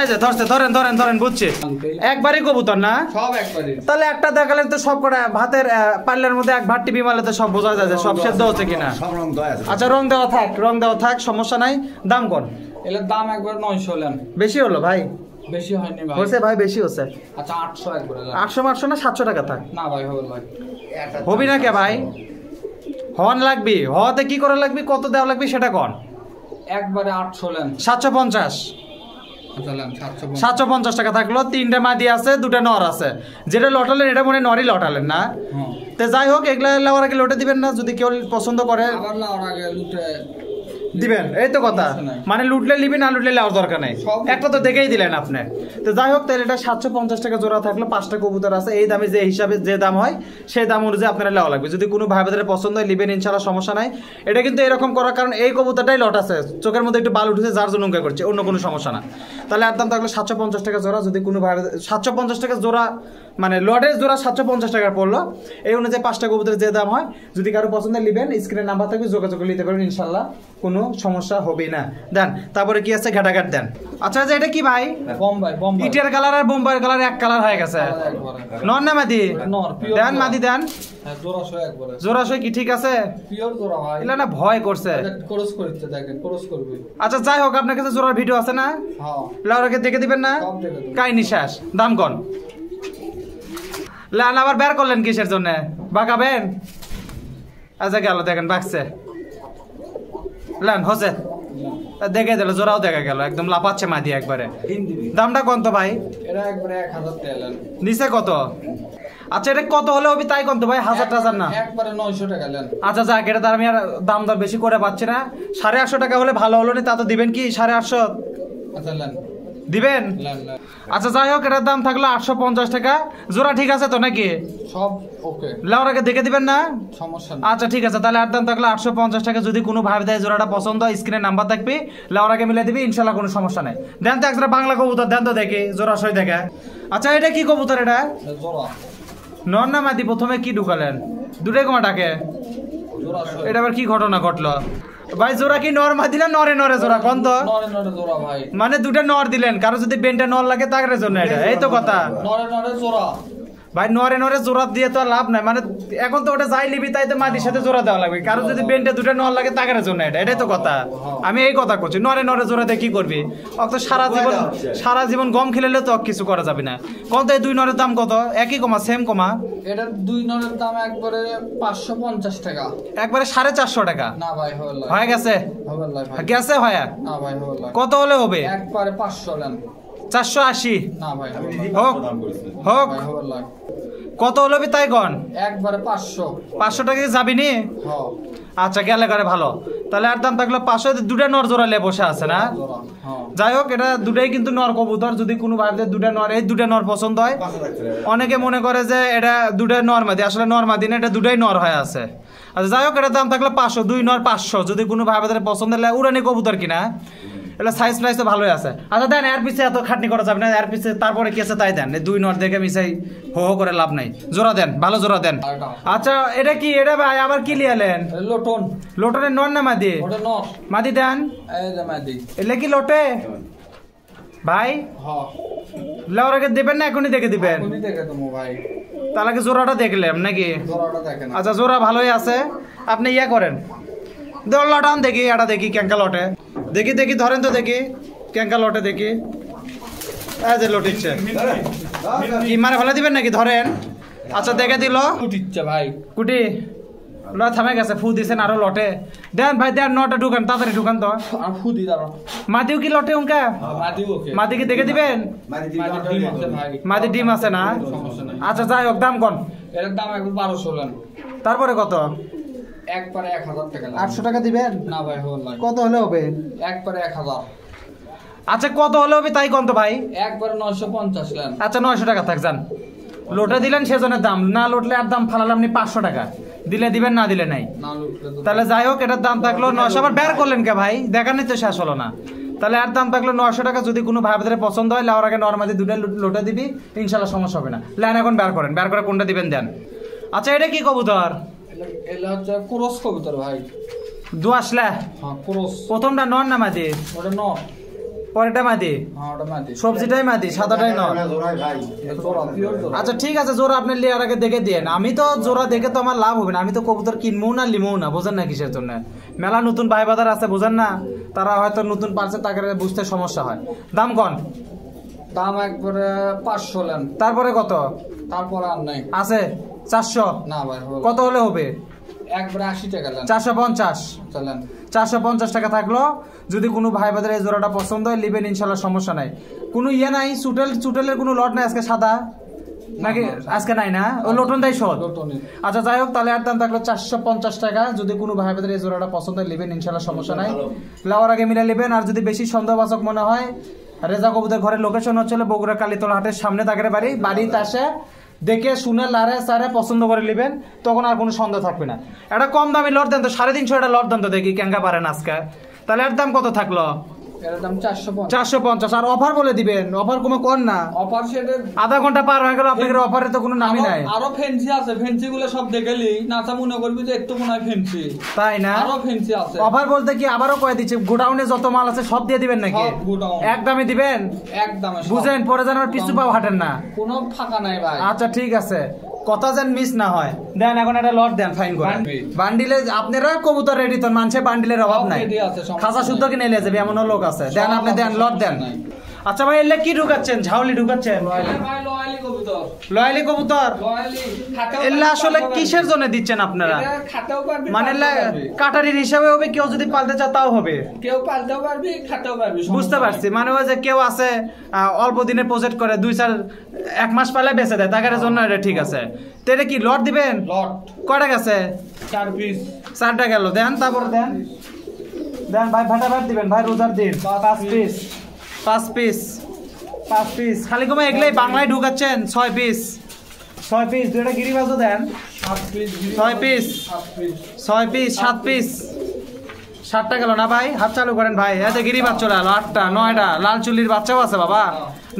যে ধরছে, ধরেন ধরেন ধরেন, বুঝছি। একবারই কবুতর না? সব একবারই। তাহলে একটা দেখালে তো সব কটা ভাতের পাল্লার মধ্যে এক ভাত টিপি মারলে তো সব বোঝা যায় যে সব সেদ্ধ হচ্ছে কিনা। আচ্ছা রং দেওয়া থাক, রং দেওয়া থাক, সমস্যা নাই। দাম কোন? এর দাম একবার 900 হলেন। বেশি হলো ভাই? বেশি হয়নি ভাই। হচ্ছে ভাই, বেশি হচ্ছে। আচ্ছা 800 একবার। 800 না 700 টাকা থাক। না ভাই হবে ভাই। হবি না কে ভাই? হন লাগবি, হতে কি করে লাগবি, কত দেওয়া লাগবে সেটা কোন? একবারে 800 হলেন। 750। 750 টাকা থাকলো। 3টে মাদি আছে, 2টা নর আছে। যেটা লটালেন এটা মনে নরই লটালেন না? তো যাই হোক, এগুলা লাউর আগে লোটে দিবেন না? যদি কেউ পছন্দ করে আবার লাউর আগে লুটে দিবেন, এই তো কথা। মানে লুটলে নিবি, না লুটলে লাউর দরকার নেই, একটা তো দেখেই দিলেন আপনি। তো যাই হোক, তাহলে এটা 750 টাকা জোড়া থাকলো। 5টা কবুতর আছে, এই দামে যে হিসাবে যে দাম হয় সেই দাম অনুযায়ী আপনারা লাউ লাগবে। যদি কোনো ভাই বোনের পছন্দ হয় নিবেন ইনশাআল্লাহ, সমস্যা নাই। এটা কিন্তু এরকম করার কারণ এই কবুতরটাই লট আছে, চোখের মধ্যে একটু বাল উঠেছে যার জন্য উঙ্কা করছে, অন্য কোনো সমস্যা না। তাহলে আর দাম থাকলো 750 টাকা জোড়া। যদি কোনো ভাই 750 টাকা জোড়া, মানে লটের জোড়া 750 টাকা পড়লো। এই অনুযায়ী 5টা কবুতরের যে দাম হয়, যদি কারো পছন্দ নিবেন স্ক্রিনে নাম্বার থাকবে, যোগাযোগ নিতে পারবেন ইনশাআল্লাহ, কোনো সমস্যা হবে না। দেন তারপরে কি আছে ঘাটাঘাট দেন। আচ্ছা যে এটা কি ভাই? বোম্বাই। বোম্বাই ইটের কালার আর বোম্বাইয়ের কালার এক কালার হয়ে গেছে। নর না মাদি? নর। দেন মাদি দেন। জোড়াশয় একবারে। জোড়াশয় কি ঠিক আছে? পিওর জোড়া ভাই। এলা না ভয় করছে। ক্রস করতে দেখেন, ক্রস করবে। আচ্ছা যাই হোক, আপনার কাছে জোড়ার ভিডিও আছে না? হ্যাঁ। লাউরাকে দেখে দিবেন না? সব দেখে দেব। কাই নিশ্বাস দাম কোন? লান আবার বের করলেন কিসের জন্য? বাঁকাবেন? আচ্ছা গেল, দেখেন বাঁকছে। লান হচ্ছে দেখে দিল, জোড়াও দেখা গেল, একদম লাপাচ্ছে মাদি একবারে। দামটা কত ভাই? এটা একবারে 1000 টাকা। নিচে কত? আচ্ছা এটা কত হলে হবে তাই কত ভাই? 1000 না একবারে 900 টাকা নেন। আচ্ছা যাক, এটা তার আমি আর দাম দর বেশি করে পাচ্ছি না। 850 টাকা হলে ভালো হলো না, তা তো দিবেন কি 850? আচ্ছা নেন, দিবেন? আচ্ছা যাই হোক, এটার দাম থাকলো 850 টাকা জোড়া। ঠিক আছে তো নাকি? সব ওকে। লাউরাকে দেখে দিবেন না? সমস্যা নেই। আচ্ছা ঠিক আছে, তাহলে আর দাম থাকলো 850 টাকা। যদি কোনো ভাই দেয় জোড়াটা পছন্দ হয় স্ক্রিনে নাম্বার থাকবে, লাউরাকে মিলে দিবি ইনশাল্লাহ, কোনো সমস্যা নাই। দেন তো একটা বাংলা কবুতর দেন তো দেখি, জোড়া সই দেখে। আচ্ছা এটা কি কবুতর? এটা জোড়া। নর না মাদি? প্রথমে কি ঢুকালেন? দুটাই কমা ডাকে? এটা আবার কি ঘটনা ঘটলো ভাই? জোড়া কি নর মাদি না নরে নরে জোড়া কোন তো? নরে নরে জোড়া ভাই। মানে 2টা নর দিলেন, কারো যদি বেনটা নর লাগে তার জন্য এটা, এই তো কথা নরে নরে জোড়া ভাই। নরে নরে জোড়া দিয়ে তো লাভ নাই, মানে এখন তো ওটা যাই নিবি তাই তো মাদির সাথে জোড়া দেওয়া লাগবে। কারো যদি বেনটা 2টা নর লাগে তার জন্য এটা, এটাই তো কথা। আমি এই কথা করছি, নরে নরে জোড়া দিয়ে কি করবি? অত সারা জীবন গম খেলেলে তো কিছু করা যাবে না। কত এই 2 নরের দাম কত? একই কমা, সেম কমা? এটা 2 নরের দাম একবারে 550 টাকা। একবারে 450 টাকা? না ভাই হবে হয়ে গেছে? হবে ভাই। গেছে হয়? না ভাই হবে। কত হলে হবে? একবারে 500 নেন। 480 না ভাই হোক হোক ভাই হবার লাগ কত হলো তাই গন একবারে 500 500 টাকা যাবি নি হ্যাঁ আচ্ছা গেলে করে ভালো তাহলে আর দাম থাকলো 500 দুটা নর জোড়ালে বসে আছে না জোড়া হ্যাঁ যাই হোক এটা দুটাই কিন্তু নর কবুতর যদি কোনো ভাবে দুটা নর এই দুটা নর পছন্দ হয় অনেকে মনে করে যে এটা দুটাই নর মাদি আসলে নর মাদি না এটা দুটাই নর হয়ে আছে আচ্ছা যাই হোক এটার দাম থাকলো 500 দুই নর 500 যদি কোনো ভাবে পছন্দ হলে উড়ানি কবুতর কিনা এটা সাইজ প্রাইস তো ভালোই আছে আচ্ছা দেন এর পিছে এত খাটনি করা যাবে না এর পিছে তারপরে কি আছে তাই দেন এই দুই নর দেখে মিশাই হো হো করে লাভ নাই জোড়া দেন ভালো জোড়া দেন আচ্ছা এটা কি এটা ভাই আবার কি লিয়ালেন লোটন লোটনের নর না মাদি ওটা নর মাদি দেন এই যে মাদি এলে কি লোটে ভাই হ্যাঁ লাউর আগে দেবেন না এখনই দেখে দিবেন কোনি দেখে তুমি ভাই তাহলে কি জোড়াটা দেখলাম নাকি জোড়াটা দেখেন আচ্ছা জোড়া ভালোই আছে আপনি ইয়া করেন লটান দেখি এটা দেখি ক্যাঙ্কা লটে দেখি দেখি ধরেন তো দেখি ক্যাঙ্কা লটে দেখি এই যে লটিচ্ছে কি মারে ফেলে দিবেন নাকি ধরেন আচ্ছা দেখে দিল কুটিচ্ছে ভাই কুটি লট থামে গেছে ফু দিছেন আরো লটে দেন ভাই দেন নটা ঢুকান তাড়াতাড়ি ঢুকান তো আর ফুদি দাঁড়া মাদিও কি লটে উনকা মাদি ওকে মাদি কি দেখে দিবেন মাদি ডিম আছে ভাই মাদি ডিম আছে না সমস্যা নাই আচ্ছা যাই হোক দাম কোন এর দাম একবার 1200 লেন তারপরে কত একবারে 1000 টাকা লেন 800 টাকা দিবেন না ভাই হল না কত হলে হবে একবারে 1000 আচ্ছা কত হলে হবে তাই কোন তো ভাই একবারে 950 লেন আচ্ছা 900 টাকা থাক যান লোটে দিলেন সেজনের দাম না লোটলে আর দাম ফালালাম নি 500 টাকা দিলে দিবেন না দিলে নাই না লুটলে তো তাহলে যাই হোক এটার দাম থাকলো 900 আবার বের করলেন কে ভাই দেখানি তো শেষ হলো না তাহলে আর দাম থাকলো 900 টাকা যদি কোনো ভাইদের পছন্দ হয় লাউর আগে নরমালি দুটো লোটে দিবি ইনশাআল্লাহ সমস্যা হবে না লাইন এখন বের করেন বের করে কোনটা দিবেন দেন আচ্ছা এটা কি কবুতর এলা হচ্ছে ক্রস কবুতর ভাই দুয়াশলা হ্যাঁ ক্রস প্রথমটা নর না মাদি ওটা নর পরেরটা মাদি হ্যাঁ ওটা মাদি সবজিটাই মাদি সাদাটাই নর জোড়া পিওর জোড়া আচ্ছা ঠিক আছে জোড়া আপনি লিয়ার আগে দেখে দেন আমি তো জোড়া দেখে তো আমার লাভ হবে না আমি তো কবুতর কিনবো না লিমো না বোঝেন না কিসের জন্য মেলা নতুন ভাই বাজার আছে বোঝেন না তারা হয়তো নতুন পারছে তাকে বুঝতে সমস্যা হয় দাম কন দাম একবারে 500 লেন তারপরে কত তারপর আর নাই আছে 400 না ভাই হল কত হলে হবে একবারে 80 টাকা লেন 450 চলেন 450 টাকা থাকলো যদি কোনো ভাই বাজারে এই জোড়াটা পছন্দ হয় লিবেন ইনশাল্লাহ সমস্যা নাই কোনো ইয়ে নাই চুটেলের কোনো লট নাই আজকে সাদা নাকি আজকে নাই না ও লোটন দাই শোধ লোটনের আচ্ছা যাই হোক তাহলে আর দাম থাকলো 450 টাকা যদি কোনো ভাই বাজারে এই জোড়াটা পছন্দ হয় লিবেন ইনশাল্লাহ সমস্যা নাই লাওয়ার আগে মিলে লিবেন আর যদি বেশি সন্দেহবাচক মনে হয় রেজা কবুতর ঘরের লোকেশন হচ্ছে বগুড়া কালীতলা হাটের সামনে তাকের বাড়িতে আসে দেখে শুনে লারে সারে পছন্দ করে নেবেন তখন আর কোনো সন্দেহ থাকবে না এটা কম দামি লট দেন তো 350 এটা লট দেন তো দেখি কেঙ্গা পারেন আজকে তাহলে এর দাম কত থাকলো এর দাম 450 450 আর অফার বলে দিবেন অফার কোনো কোন না অফার সেটে আধা ঘন্টা পার হয়ে গেল আপনাদের অফারে তো কোনো নামই নাই আরো ফেন্সি আছে ফেন্সি গুলো সব দেখেলি নাচা মনে করবি যে একটু মনে হয় ফেন্সি তাই না আরো ফেন্সি আছে অফার বলতে কি আবারও কয়ে দিচ্ছে গোডাউনে যত মাল আছে সব দিয়ে দিবেন নাকি সব গোডাউন একদমই দিবেন একদমে সব। বুঝেন পরে যেন আর পিছু পাও হাটেন না কোনো ফাঁকা নাই ভাই আচ্ছা ঠিক আছে কথা যেন মিস না হয় দেন এখন একটা লট দেন ফাইন করে বান্ডিলে আপনারা কবুতর রেডি তো মানছে বান্ডিলের অভাব নাই ready আছে, সমস্যা খাসা শুদ্ধ কিনে নিয়ে যাবে এমনও লোক আছে দেন আপনি দেন লট দেন আচ্ছা ভাই এলে কি ঢুকাচ্ছেন ঝাউলি ঢুকাচ্ছেন ভাই লয়ালি কবুতর লয়ালি কবুতর লয়ালি খাটেও এলে আসলে কিসের জন্য দিচ্ছেন আপনারা এটা খাটেও পারবি মানে পালতেও পারবি। কাটারির হিসাবে হবে কেউ যদি পাল্টে চায় তাও হবে কেউ পালতেও পারবি খাটেও পারবি বুঝতে পারছি মানে ওই যে কেউ আছে অল্প দিনের প্রজেক্ট করে 1 মাস পালে বেঁচে দেয় তাদের জন্য এটা ঠিক আছে তো এটা কি লট দিবেন লট কয়টা গেছে 4 পিস 4টা গেল দেন তারপর দেন দেন ভাই ভাটাভাট দিবেন ভাই রোজার দিন 5 পিস 5 পিস 5 পিস খালি কমে এগুলাই বাংলায় ঢুকাচ্ছেন 6 পিস 6 পিস দুইটা গিরিবাজও দেন 7 piece 6 piece 7 piece 6 piece 7 piece 7টা গেল না ভাই হাত চালু করেন ভাই এতে গিরিবাজ চলে এলো 8টা 9টা লাল চুল্লির বাচ্চাও আছে বাবা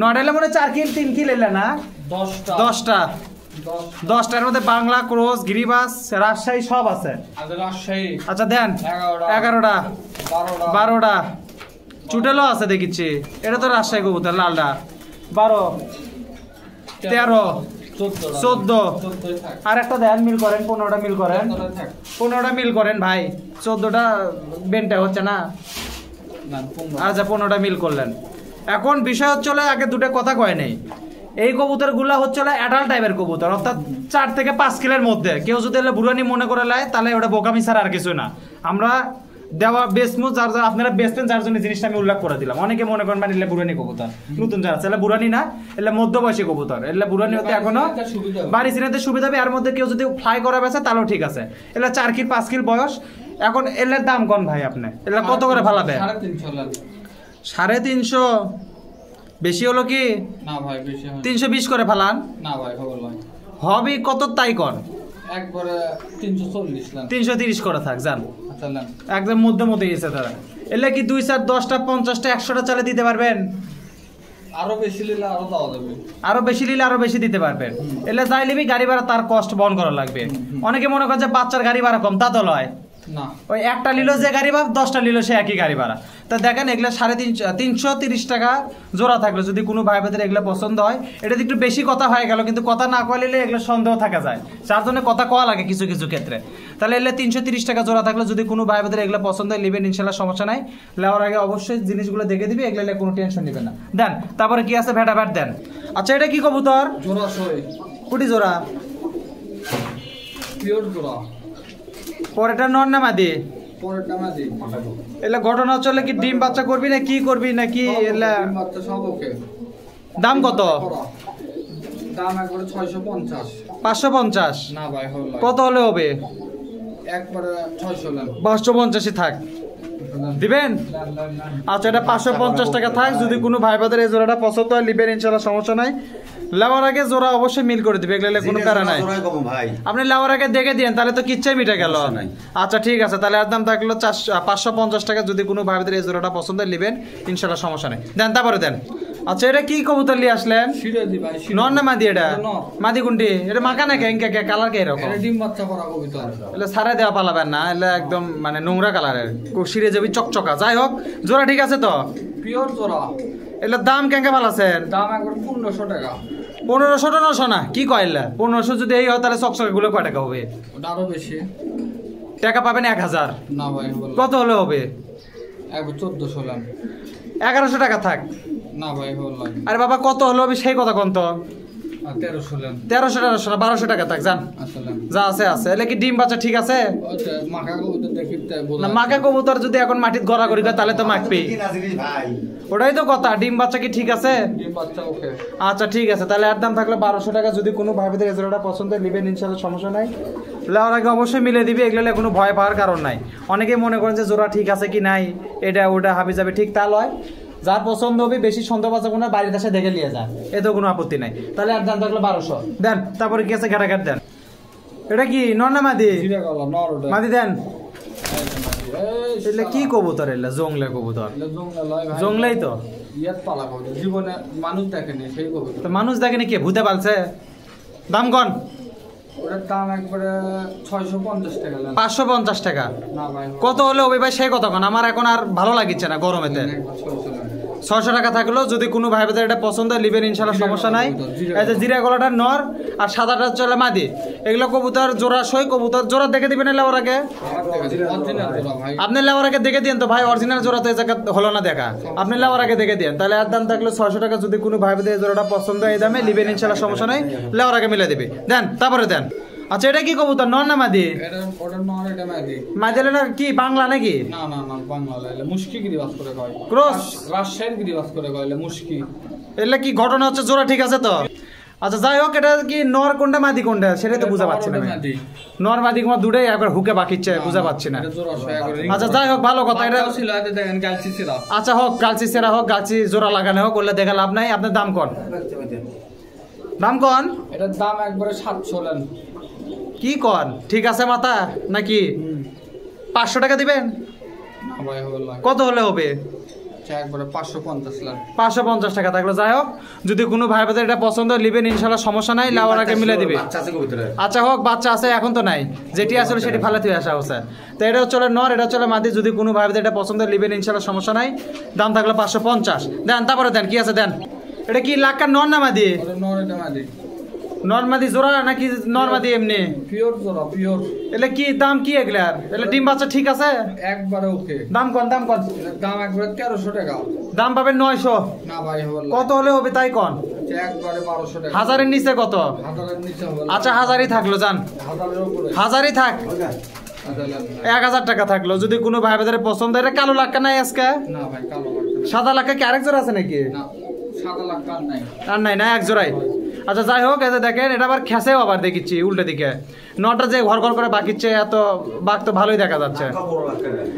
9টা এলে মনে 4 কিল 3 কিল এলে না 10টা 10টা 10টার মধ্যে বাংলা ক্রস গিরিবাজ রাজশাহী সব আছে আর রাজশাহী আচ্ছা দেন 11টা 11টা 12টা 12টা চুটেলও আছে দেখিচ্ছি এটা তো রাজশাহী কবুতর লালটা 12 13 14 আর একটা দেন মিল করেন 15টা মিল করেন 15টা মিল করেন ভাই 14টা বেনটা হচ্ছে না আচ্ছা 15টা মিল করলেন এখন বিষয় হচ্ছে আগে দুটো কথা কয় নেই এই কবুতর গুলা হচ্ছে অ্যাডাল্ট টাইপের কবুতর অর্থাৎ 4 থেকে 5 কিলোর মধ্যে কেউ যদি বুড়ানি মনে করে লায় তাহলে ওটা বোকামি ছাড়া আর কিছু না আমরা দেওয়া বেসমু যার যার আপনারা বেচবেন যার জন্য জিনিসটা আমি উল্লেখ করে দিলাম। অনেকে মনে করেন মানে এলে বুড়ানি কবুতর, নতুন যারা আছে এলে বুড়ানি না, এলে মধ্যবয়সী কবুতর, এলে বুড়ানি হতে এখনো বাড়ি চিনাতে সুবিধা হবে। এর মধ্যে কেউ যদি ফ্লাই করা বেছে তাহলেও ঠিক আছে। এলে 4 কিল 5 কিল বয়স। এখন এলের দাম কোন ভাই আপনি? এলে কত করে ফালাবে? 350। বেশি হলো কি? না ভাই বেশি হয় 320 করে ফালান। না ভাই হবি কত তাই কোন? একবারে 340 লাখ 330 করে থাক জান। আচ্ছা লান একদম মধ্যে মধ্যে গেছে তারা। এলে কি 2 4 10টা 50টা 100টা চালে দিতে পারবেন? আরো বেশি নিলে আরো দাও দেবে। আরো বেশি নিলে আরো বেশি দিতে পারবেন। এলে যাই নিবি গাড়ি ভাড়া তার কষ্ট বহন করা লাগবে। অনেকে মনে করে যে বাচ্চার গাড়ি ভাড়া কম, তা তো লয় না। ওই একটা নিল যে গাড়ি ভাড়া 10টা নিল সে একই গাড়ি ভাড়া। তা দেখেন এগুলো 330 টাকা জোড়া থাকলো। যদি কোনো ভাই বোনের এগুলো পছন্দ হয়, এটা একটু বেশি কথা হয়ে গেল, কিন্তু কথা না কইলে এগুলো সন্দেহ থাকা যায়, যার জন্য কথা কওয়া লাগে কিছু কিছু ক্ষেত্রে। তাহলে এলে 330 টাকা জোড়া থাকলো। যদি কোনো ভাই বোনের এগুলো পছন্দ হয় নেবেন ইনশাল্লাহ, সমস্যা নাই। নেওয়ার আগে অবশ্যই জিনিসগুলো দেখে দিবি, এগুলো কোনো টেনশন নেবেন না। দেন তারপরে কি আছে ভেটা ভ্যাট দেন। আচ্ছা এটা কি কবুতর? জোড়া সই কুটি জোড়া? পিওর জোড়া। পরেটা নর না মাদি? পরেরটা মাদি। এলা ঘটনা চলে কি ডিম বাচ্চা করবি না কি করবি নাকি? এলা ডিম বাচ্চা সব ওকে। দাম কত? দাম একবারে 650। 550? না ভাই হলো কত হলে হবে? একবারে 600 লাখ 550 থাক, দিবেন? আচ্ছা এটা 550 টাকা থাক। যদি কোনো ভাই বোনের এই জোড়াটা পছন্দ হয় নিবেন ইনশাআল্লাহ, সমস্যা নাই। লেওয়ার আগে জোড়া অবশ্যই মিল করে দিবে, এগুলো কোনো প্যারা নাই। আপনি লেওয়ার আগে দেখে দিন, তাহলে তো কিচ্ছাই মিটে গেল। আচ্ছা ঠিক আছে, তাহলে এর দাম থাকলো 550 টাকা। যদি কোনো ভাই বোনের এই জোড়াটা পছন্দ হয় নিবেন ইনশাআল্লাহ, সমস্যা নেই। দেন তারপরে দেন। আচ্ছা এটা কি কবুতর নিয়ে আসলেন? সিরাজি ভাই। নর না মাদি? এটা মাদি কোনটি? এটা মাকা না কেঙ্কা কে কালার কে এরকম? এটা ডিম বাচ্চা করা কবুতর। এলে সারা দেওয়া পালাবেন না, এলে একদম মানে নোংরা কালারের, সিরে যাবি চকচকা। যাই হোক জোড়া ঠিক আছে তো? পিওর জোড়া। এলে দাম কেঙ্কা ভালো আছেন? দাম একবার 1500 টাকা। 1500 টা 900 না? কি কইলা? 1500 যদি এই হয় তাহলে চকচকা গুলো কয় টাকা হবে? ওটা আরো বেশি টাকা পাবেন 1000। না ভাই হলো কত হলে হবে? একবার 1400 লাখ 1100 টাকা থাক। না ভাই হলো। আরে বাবা কত হলো হবে সেই কথা কোন তো? 1300 লাখ 1300 টাকা 1200 টাকা থাক জান। আসলে যা আছে আছে। এলে কি ডিম বাচ্চা ঠিক আছে? ওটা মাকা কবুতর দেখিতে বলা না মাকা কবুতর যদি এখন মাটিত গড়াগড়ি করে তাহলে তো মাখবি। ওটাই তো কথা, ডিম বাচ্চা কি ঠিক আছে? ডিম বাচ্চা ওকে। আচ্ছা ঠিক আছে, তাহলে এর দাম থাকলো 1200 টাকা। যদি কোনো ভাইদের এজোড়াটা পছন্দ নেবেন ইনশাআল্লাহ, সমস্যা নাই। লেওয়ার আগে অবশ্যই মিলে দিবি, এগুলো কোনো ভয় পাওয়ার কারণ নাই। অনেকেই মনে করেন যে জোড়া ঠিক আছে কি নাই, এটা ওটা হাবি যাবে, ঠিক তা লয়। যার পছন্দ হবে বেশি সন্দেহ আছে কোনো বাড়ির কাছে দেখে নিয়ে যায়, এতেও কোনো আপত্তি নাই। তাহলে এর দাম থাকলো 1200। দেন তারপরে কি আছে ঘাটাঘাট দেন। এটা কি নর না মাদি? মাদি দেন। এটা কি কবুতর? এলা জংলে কবুতর। জংলাই তো জীবনে মানুষ দেখেনি সেই কবুতর। তো মানুষ দেখেনি কে ভূতে পালছে? দাম কন? ওটার দাম একবারে 650 টাকা। 550 টাকা? না ভাই কত হলে হবে ভাই সেই কথা কন? আমার এখন আর ভালো লাগছে না গরমেতে। 600 টাকা থাকলো। যদি কোনো ভাই বোনের এটা পছন্দ হয় নিবেন ইনশাআল্লাহ, সমস্যা নাই। এই যে জিরা গলাটা নর আর সাদাটা চলে মাদি, এগুলো কবুতর জোড়া সই। কবুতর জোড়া দেখে দিবেন লেওয়ার আগে। আপনি লেওয়ার আগে দেখে দিন তো ভাই, অরিজিনাল জোড়া তো এই জায়গা হলো না দেখা। আপনি লেওয়ার আগে দেখে দিন, তাহলে এর দাম থাকলো 600 টাকা। যদি কোনো ভাই বোনের জোড়াটা পছন্দ হয় এই দামে নিবেন ইনশাআল্লাহ, সমস্যা নাই। লেওয়ার আগে মিলে দিবে। দেন তারপরে দেন। আচ্ছা এটা কি কবুতর? নর না মাদি? এটা ওটা নর, এটা মাদি। মাদি না কি বাংলা নাকি? না না না বাংলা লাইলে মুশকি গিরিবাস করে কয়। ক্রস রাজশাহীর গিরিবাস করে কইলে মুশকি। এলে কি ঘটনা হচ্ছে? জোড়া ঠিক আছে তো? আচ্ছা যাই হোক, এটা কি নর কোনটা মাদি কোনটা সেটাই তো বুঝা পাচ্ছি না। নর মাদি তোমার দুটাই একবার হুকে বাকিচ্ছে, বুঝা পাচ্ছি না। আচ্ছা যাই হোক, ভালো কথা। এটা ছিল এতে দেখেন গালচি সেরা। আচ্ছা হোক, গালচি সেরা হোক, গালচি জোড়া লাগানো হোক, ওগুলা দেখা লাভ নাই। আপনার দাম কোন? দাম কোন? এটার দাম একবারে 700 লাখ। কি কোন? ঠিক আছে মাথা নাকি? 500 টাকা দিবেন? না ভাই হলো। কত হলে হবে? একবারে 550 লাখ 550 টাকা থাকলো। যাই হোক, যদি কোনো ভাই বোনের এটা পছন্দ নেবেন ইনশাআল্লাহ, সমস্যা নাই। লাওয়ার আগে মিলে দিবে। আচ্ছা হোক, বাচ্চা আছে এখন তো নাই, যেটি আসলে সেটি ফালাতে আসা হচ্ছে। তো এটা হচ্ছে নর, এটা হচ্ছে মাদি। যদি কোনো ভাই বোনের এটা পছন্দ নেবেন ইনশাআল্লাহ, সমস্যা নাই। দাম থাকলো 550। দেন তারপরে দেন। কি আছে দেন। এটা কি লাক্কার নর না মাদি? নর, এটা মাদি। নরমাদি জোড়া নাকি নরমাদি এমনি? পিওর জোড়া, পিওর। এলে কি দাম কি এগুলার? এলে ডিম বাচ্চা ঠিক আছে? একবারে ওকে। দাম কোন? দাম কোন? দাম একবারে 1300 টাকা। দাম পাবেন 900। না ভাই হলো। কত হলে হবে তাই কোন? একবারে 1200 টাকা। হাজারের নিচে কত? হাজারের নিচে হবে। আচ্ছা হাজারই থাকলো, জান। হাজারের উপরে। হাজারই থাক। 1000 টাকা থাকলো যদি কোনো ভাই বাজারে পছন্দ হয়। এটা কালো লাক্কা নাই আজকে? না ভাই কালো লাগবে সাদা লাক্কা কি আরেক জোড়া আছে নাকি? না সাদা লাগবে আর নাই আর নাই না এক জোড়াই। আচ্ছা যাই হোক, এই যে দেখেন এটা আবার খেসেও আবার দেখিচ্ছি উল্টো দিকে, নটা যে ঘর ঘর করে বাকিচ্ছে এত বাঘ তো ভালোই দেখা যাচ্ছে।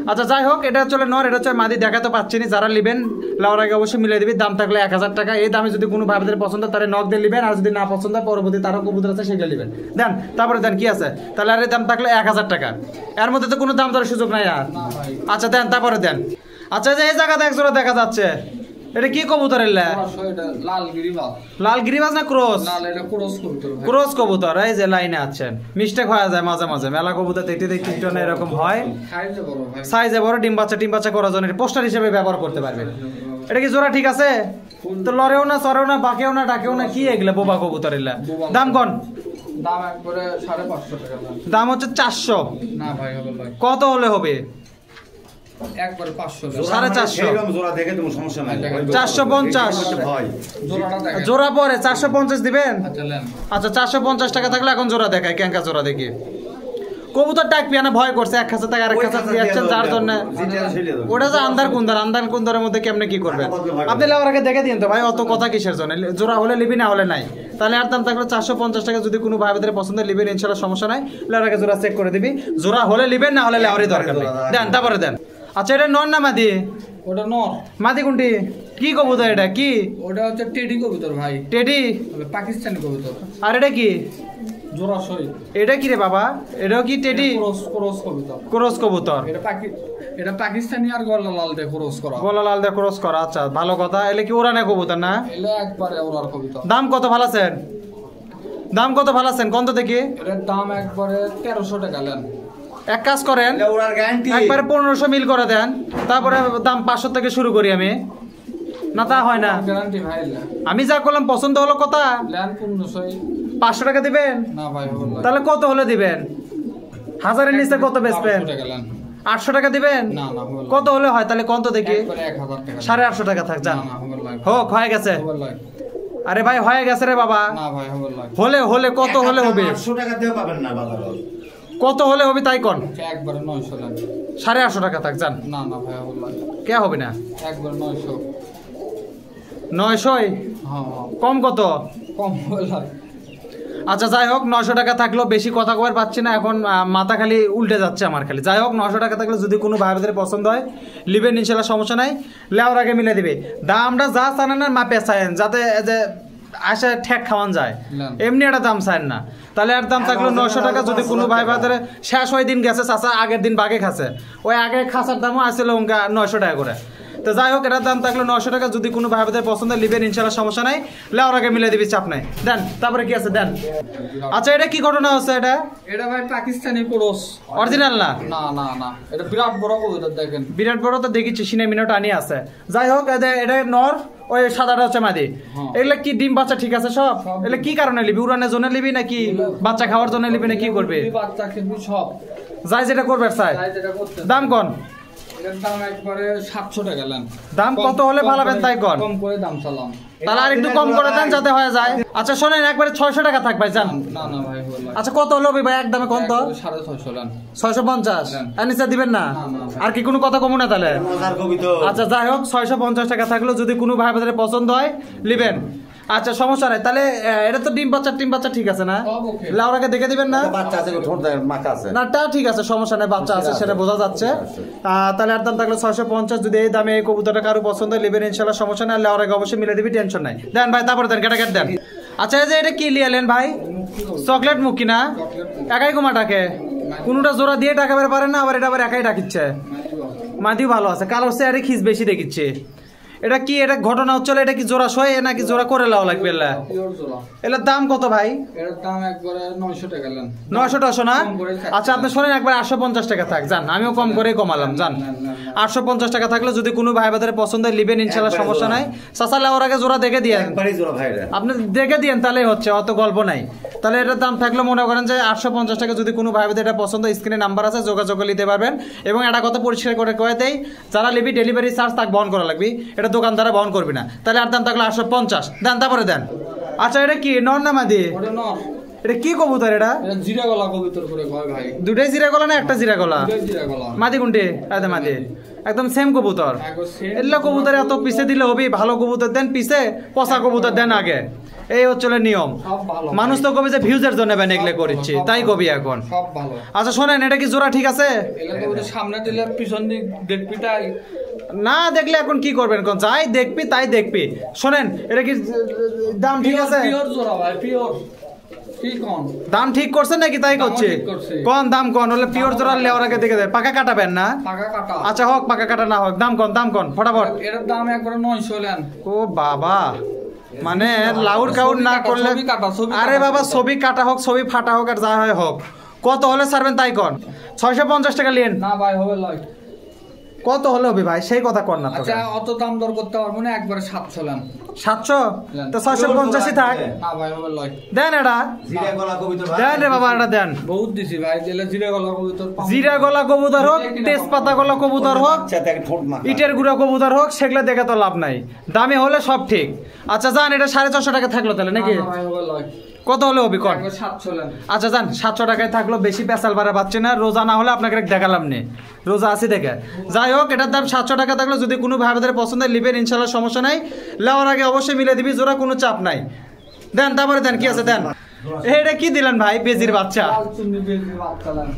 আচ্ছা যাই হোক, এটা হচ্ছে নর, এটা হচ্ছে মাদি, দেখাতে পাচ্ছি না। যারা নেবেন লাউর আগে অবশ্যই মিলিয়ে দিবি, দাম থাকলে 1000 টাকা। এই দামে যদি কোনো ভাইদের পছন্দ তাহলে নক দিয়ে নেবেন, আর যদি না পছন্দ পরবর্তী তারও কবুতর আছে সেগুলো নেবেন। দেন তারপরে দেন কি আছে, তাহলে আর এই দাম থাকলে 1000 টাকা, এর মধ্যে তো কোনো দাম দরের সুযোগ নাই আর। আচ্ছা দেন তারপরে দেন। আচ্ছা যে এই জায়গাতে এক জোড়া দেখা যাচ্ছে, এটা কি কবুতর? লাল গিরিবাজ। লাল গিরিবাজ না ক্রস? লাল, এটা ক্রস কবুতর। ক্রস কবুতর। এই যে লাইনে আছেন, মিস্টেক হয়ে যায় মাঝে মাঝে, মেলা কবুতর দেখতে দেখতে একটু না এরকম হয়। সাইজে বড় ভাই, সাইজে বড়, ডিম বাচ্চা করার জন্য পোস্টার হিসেবে ব্যবহার করতে পারবেন। এটা কি জোড়া ঠিক আছে তো? লড়েও না, চড়েও না, বাঁকেও না, ডাকেও না, কি এগুলা বোবা কবুতর এগুলা? দাম কোন? দাম একবারে 550 টাকা। দাম হচ্ছে 400। না ভাই হবে ভাই, কত হলে হবে? একবারে 500 450। জোড়া দেখে তোমার সমস্যা নাই, 450 ভয় জোড়াটা দেখেন। জোড়া পরে 450 দিবেন। আচ্ছা নেন। আচ্ছা 450 টাকা থাকলে এখন জোড়া দেখায়, ক্যাঙ্কা জোড়া দেখি। কবুতর ডাক পিয়ানা ভয় করছে, এক খাঁচা থেকে আরেক খাঁচা দিয়েছেন, যার জন্য ওটা যে আন্দার কুন্দার মধ্যে কেমনে কি করবেন আপনি? লাউর আগে দেখে দিন তো ভাই, অত কথা কিসের জন্য? জোড়া হলে লিবি, না হলে নাই। তাহলে আর দাম থাকলে 450 টাকা। যদি কোনো ভাই বোনের পছন্দ লিবেন ইনশাআল্লাহ, সমস্যা নাই। লাউর আগে জোড়া চেক করে দিবি, জোড়া হলে লিবেন, না হলে লাউরই দরকার নেই। দেন তারপরে দেন। আচ্ছা এটা নর না মাদি? ওটা নর। মাদি কোনটি? কি কবুতর এটা? কি ওটা হচ্ছে টেডি কবুতর ভাই, টেডি? পাকিস্তানি কবুতর। আর এটা কি? জোড়া সই। এটা কি রে বাবা? এটাও কি টেডি? ক্রস কবুতর। ক্রস কবুতর। এটা পাকিস্তানি আর গলা লাল দিয়ে ক্রস করা। গলা লাল দিয়ে ক্রস করা, আচ্ছা ভালো কথা। এলে কি ওরানে কবুতর না? এলে একবারে ওরার কবুতর। দাম কত ভালাছেন? দাম কত ভালাছেন কোন তো দেখি? এটার দাম একবারে 1300 টাকা নেন। এক কাজ করেন, একবারে 1500 মিল করে দেন, তারপরে দাম 500 থেকে শুরু করি আমি। না তা হয় না, গ্যারান্টি ভাই। আমি যা করলাম পছন্দ হলো কথা, লেন 1500। 500 টাকা দিবেন? না ভাই হবে না। তাহলে কত হলে দিবেন? 1000-এর নিচে কত বেচবেন? 800 টাকা দিবেন? না না হবে না। কত হলে হয় তাহলে কত দেখি? একবারে 1000 টাকা। 850 টাকা থাক, যান। না না হবে না। হোক, হয়ে গেছে। হবে না। আরে ভাই হয়ে গেছে রে বাবা। না ভাই হবে না। হলে কত হলে হবে? 800 টাকা দিয়ে পাবেন না বাজারে। কত হলে হবে তাই কোন? একবারে 900 নেন। 850 টাকা থাক, যান। না না ভাই হবে না। কে হবে না? একবারে 900। 900? হ্যাঁ কম কত? কম হবে না। আচ্ছা যাই হোক, 900 টাকা থাকলো। বেশি কথা কবার পাচ্ছি না এখন, মাথা খালি উল্টে যাচ্ছে আমার খালি। যাই হোক 900 টাকা থাকলে যদি কোনো ভাইদের পছন্দ হয় লিবেন ইনশাল্লাহ, সমস্যা নাই। লেওয়ার আগে মিলে দিবে। দামটা যা চান না মাপে চাইন, যাতে যে আসে ঠেক খাওয়ান যায়, এমনি একটা দাম চাইন না। তাহলে আর দাম থাকলো 900 টাকা। যদি কোনো ভাই বাজারে শেষ হয় দিন গেছে, চাচা আগের দিন বাগে খাচ্ছে, ওই আগে খাঁচার দামও আসছিল 900 টাকা করে। তো যাই হোক এটার দাম থাকলো 900 টাকা। যদি কোনো ভাই বাজারে পছন্দ লিবেন ইনশাল্লাহ, সমস্যা নাই। লেওয়ার আগে মিলে দিবি, চাপ নাই। দেন তারপরে কি আছে দেন। আচ্ছা এটা কি ঘটনা হচ্ছে? এটা ভাই পাকিস্তানি ক্রস, অরিজিনাল না? না না না, এটা বিরাট বড় কবুতর দেখেন। বিরাট বড় তো দেখিচ্ছি, সিনে মিনোট আনি আছে। যাই হোক এটা নর, ওই সাদাটা হচ্ছে মাদি। এগুলা কি ডিম বাচ্চা ঠিক আছে সব? এগুলা কি কারণে লিবি? উড়ানের জন্য লিবি নাকি বাচ্চা খাওয়ার জন্য লিবি, না কি করবে? বাচ্চা কিন্তু সব যাই যেটা করবে চাই। দাম কোন? এর দাম একবারে 700 টাকা নেন। দাম কত হলে ভালাবেন তাই কোন? কম করে দাম চালাম। তাহলে আর একটু কম করে দেন যাতে হয়ে যায়। আচ্ছা শোনেন, একবারে 600 টাকা থাক ভাই, জান। না না ভাই হলো। আচ্ছা কত হলো ভাই একদমে কোন তো? 650 নেন। 650 আর নিচে দিবেন না? আর কি কোনো কথা কমু না তাহলে? আচ্ছা যাই হোক 650 টাকা থাকলো। যদি কোনো ভাই বাজারে পছন্দ হয় লিবেন। আচ্ছা সমস্যা নাই। তাহলে এটা তো ডিম বাচ্চা ঠিক আছে না? লাউরাকে দেখে দিবেন না? বাচ্চা আছে, ঠোঁট মাখা আছে না তা ঠিক আছে, সমস্যা নাই, বাচ্চা আছে সেটা বোঝা যাচ্ছে। তাহলে আর দাম থাকলো 650। যদি এই দামে এই কবুতরটা কারো পছন্দ হয় লিবেন ইনশাল্লাহ, সমস্যা নাই। লাউরাকে অবশ্যই মিলে দিবি, টেনশন নাই। দেন ভাই তারপরে দেন, কেটে দেন। আচ্ছা এই যে এটা কি লিয়ালেন ভাই? চকলেট মুখি না? একাই কুমাটাকে কোনোটা জোড়া দিয়ে টাকা বের পারেন না, আবার এটা আবার একাই ডাকিচ্ছে। মাদি ভালো আছে, কালো চেয়ারে খিস বেশি দেখিচ্ছে। এটা কি? এটা ঘটনা হচ্ছিল, এটা কি জোড়া সয় নাকি জোড়া করে লাও লাগবে? এটার দাম কত ভাই? এর দাম একবারে 900 টাকা নেন। 900 না? আচ্ছা আপনি শোনেন, একবার 850 টাকা থাক, জান। আমিও কম করে কমালাম, জান। 850 টাকা থাকলে যদি কোনো ভাই বাজারে পছন্দ হয় লিবেন ইনশাল্লাহ, সমস্যা নাই। চাচা লাউর আগে জোড়া দেখে দিয়ে আপনি দেখে দিয়েন, তাহলে হচ্ছে, অত গল্প নাই। তাহলে এটার দাম থাকলে মনে করেন যে 850 টাকা। যদি কোনো ভাই বাজারে এটা পছন্দ, স্ক্রিনে নাম্বার আছে, যোগাযোগ নিতে পারবেন। এবং এটা কথা পরিষ্কার করে কয়ে দেয়, যারা লিবি ডেলিভারি চার্জ তাকে বহন করা লাগবে, এটা দোকানদারা বহন করবি না। তাহলে আর দাম থাকলে 850। দেন তারপরে দেন। আচ্ছা এটা কি নর না মাদি? এটা কি কবুতর এটা? এটা জিরা গলা কবুতর করে কয় ভাই। দুটাই জিরা গলা না একটা জিরা গলা? দুটাই জিরা গলা। মাদি কোনটি? আদে মাদি একদম সেম কবুতর। একবার same এগুলো কবুতর এত পিছে দিলে হবে? ভালো কবুতর দেন পিছে, পচা কবুতর দেন আগে, এই হচ্ছে নিয়ম। সব ভালো। মানুষ তো কবি যে ভিউজের জন্য ব্যান এগুলো করছি, তাই কবি এখন। সব ভালো। আচ্ছা শোনেন, এটা কি জোড়া ঠিক আছে? এগুলো কবুতর সামনে দিলে পিছন দিক দেখবি তাই। না দেখলে এখন কি করবেন কোন? যাই দেখবি তাই দেখবি। শোনেন, এটা কি দাম ঠিক আছে? পিওর জোড়া ভাই, পিওর। কি কোন? দাম ঠিক করছেন নাকি তাই করছে? ঠিক করছি। কোন দাম কোন? হলে পিওর জোড়া লেওয়ার আগে দেখে দেয়। পাকা কাটাবেন না? টাকা কাটা। আচ্ছা হোক, পাকা কাটা না হোক, দাম কোন? দাম কোন ফটাফট? এটার দাম একবার 900 লেন। ও বাবা, মানে লাউড কাউড না করলে। ছবি কাটা, ছবি আরে কাটা। বাবা, ছবি কাটা হোক, ছবি ফাটা হোক, আর যা হয় হোক, কত হলে ছাড়বেন তাই কোন? 650 টাকা লিয়েন। না ভাই হবে লয়। কত হলে হবে ভাই, সেই কথা কর না তো। আচ্ছা অত দাম দর করতে পারবো না, একবারে 700 লেন। 700? তো 650 থাক। না ভাই হবে লয়। দেন এটা, জিরা গলা কবিতর ভাই। দেন রে বাবা, এটা দেন। বহুত দিছি ভাই, যেটা জিরা গলা কবুতর পাবো। জিরা গলা কবুতর হোক, তেজপাতা গলা কবুতর হোক, আচ্ছা দেখে ঠোঁট মাখা। ইটের গুঁড়া কবুতর হোক, সেগুলো দেখে তো লাভ নাই। দামে হলে সব ঠিক। আচ্ছা যান, এটা 450 টাকা থাকলো তাহলে নাকি? না ভাই হবে লয়। কত হলে হবে কোন? একবার 700 লেন। আচ্ছা যান, 700 টাকায় থাকলো, বেশি পেশাল বাড়া পাচ্ছে না। রোজা না হলে আপনাকে দেখালাম নে, রোজা আছে দেখে। যাই হোক, এটার দাম 700 টাকা থাকলো। যদি কোনো ভাইদের পছন্দ লিবেন, ইনশাল্লাহ সমস্যা নাই। লেওয়ার আগে অবশ্যই মিলে দিবি জোড়া, কোনো চাপ নাই। দেন, তারপরে দেন, কি আছে দেন। এটা কি দিলেন ভাই? বেজির বাচ্চা। লাল চুন্নি বেজি বাচ্চা লেন।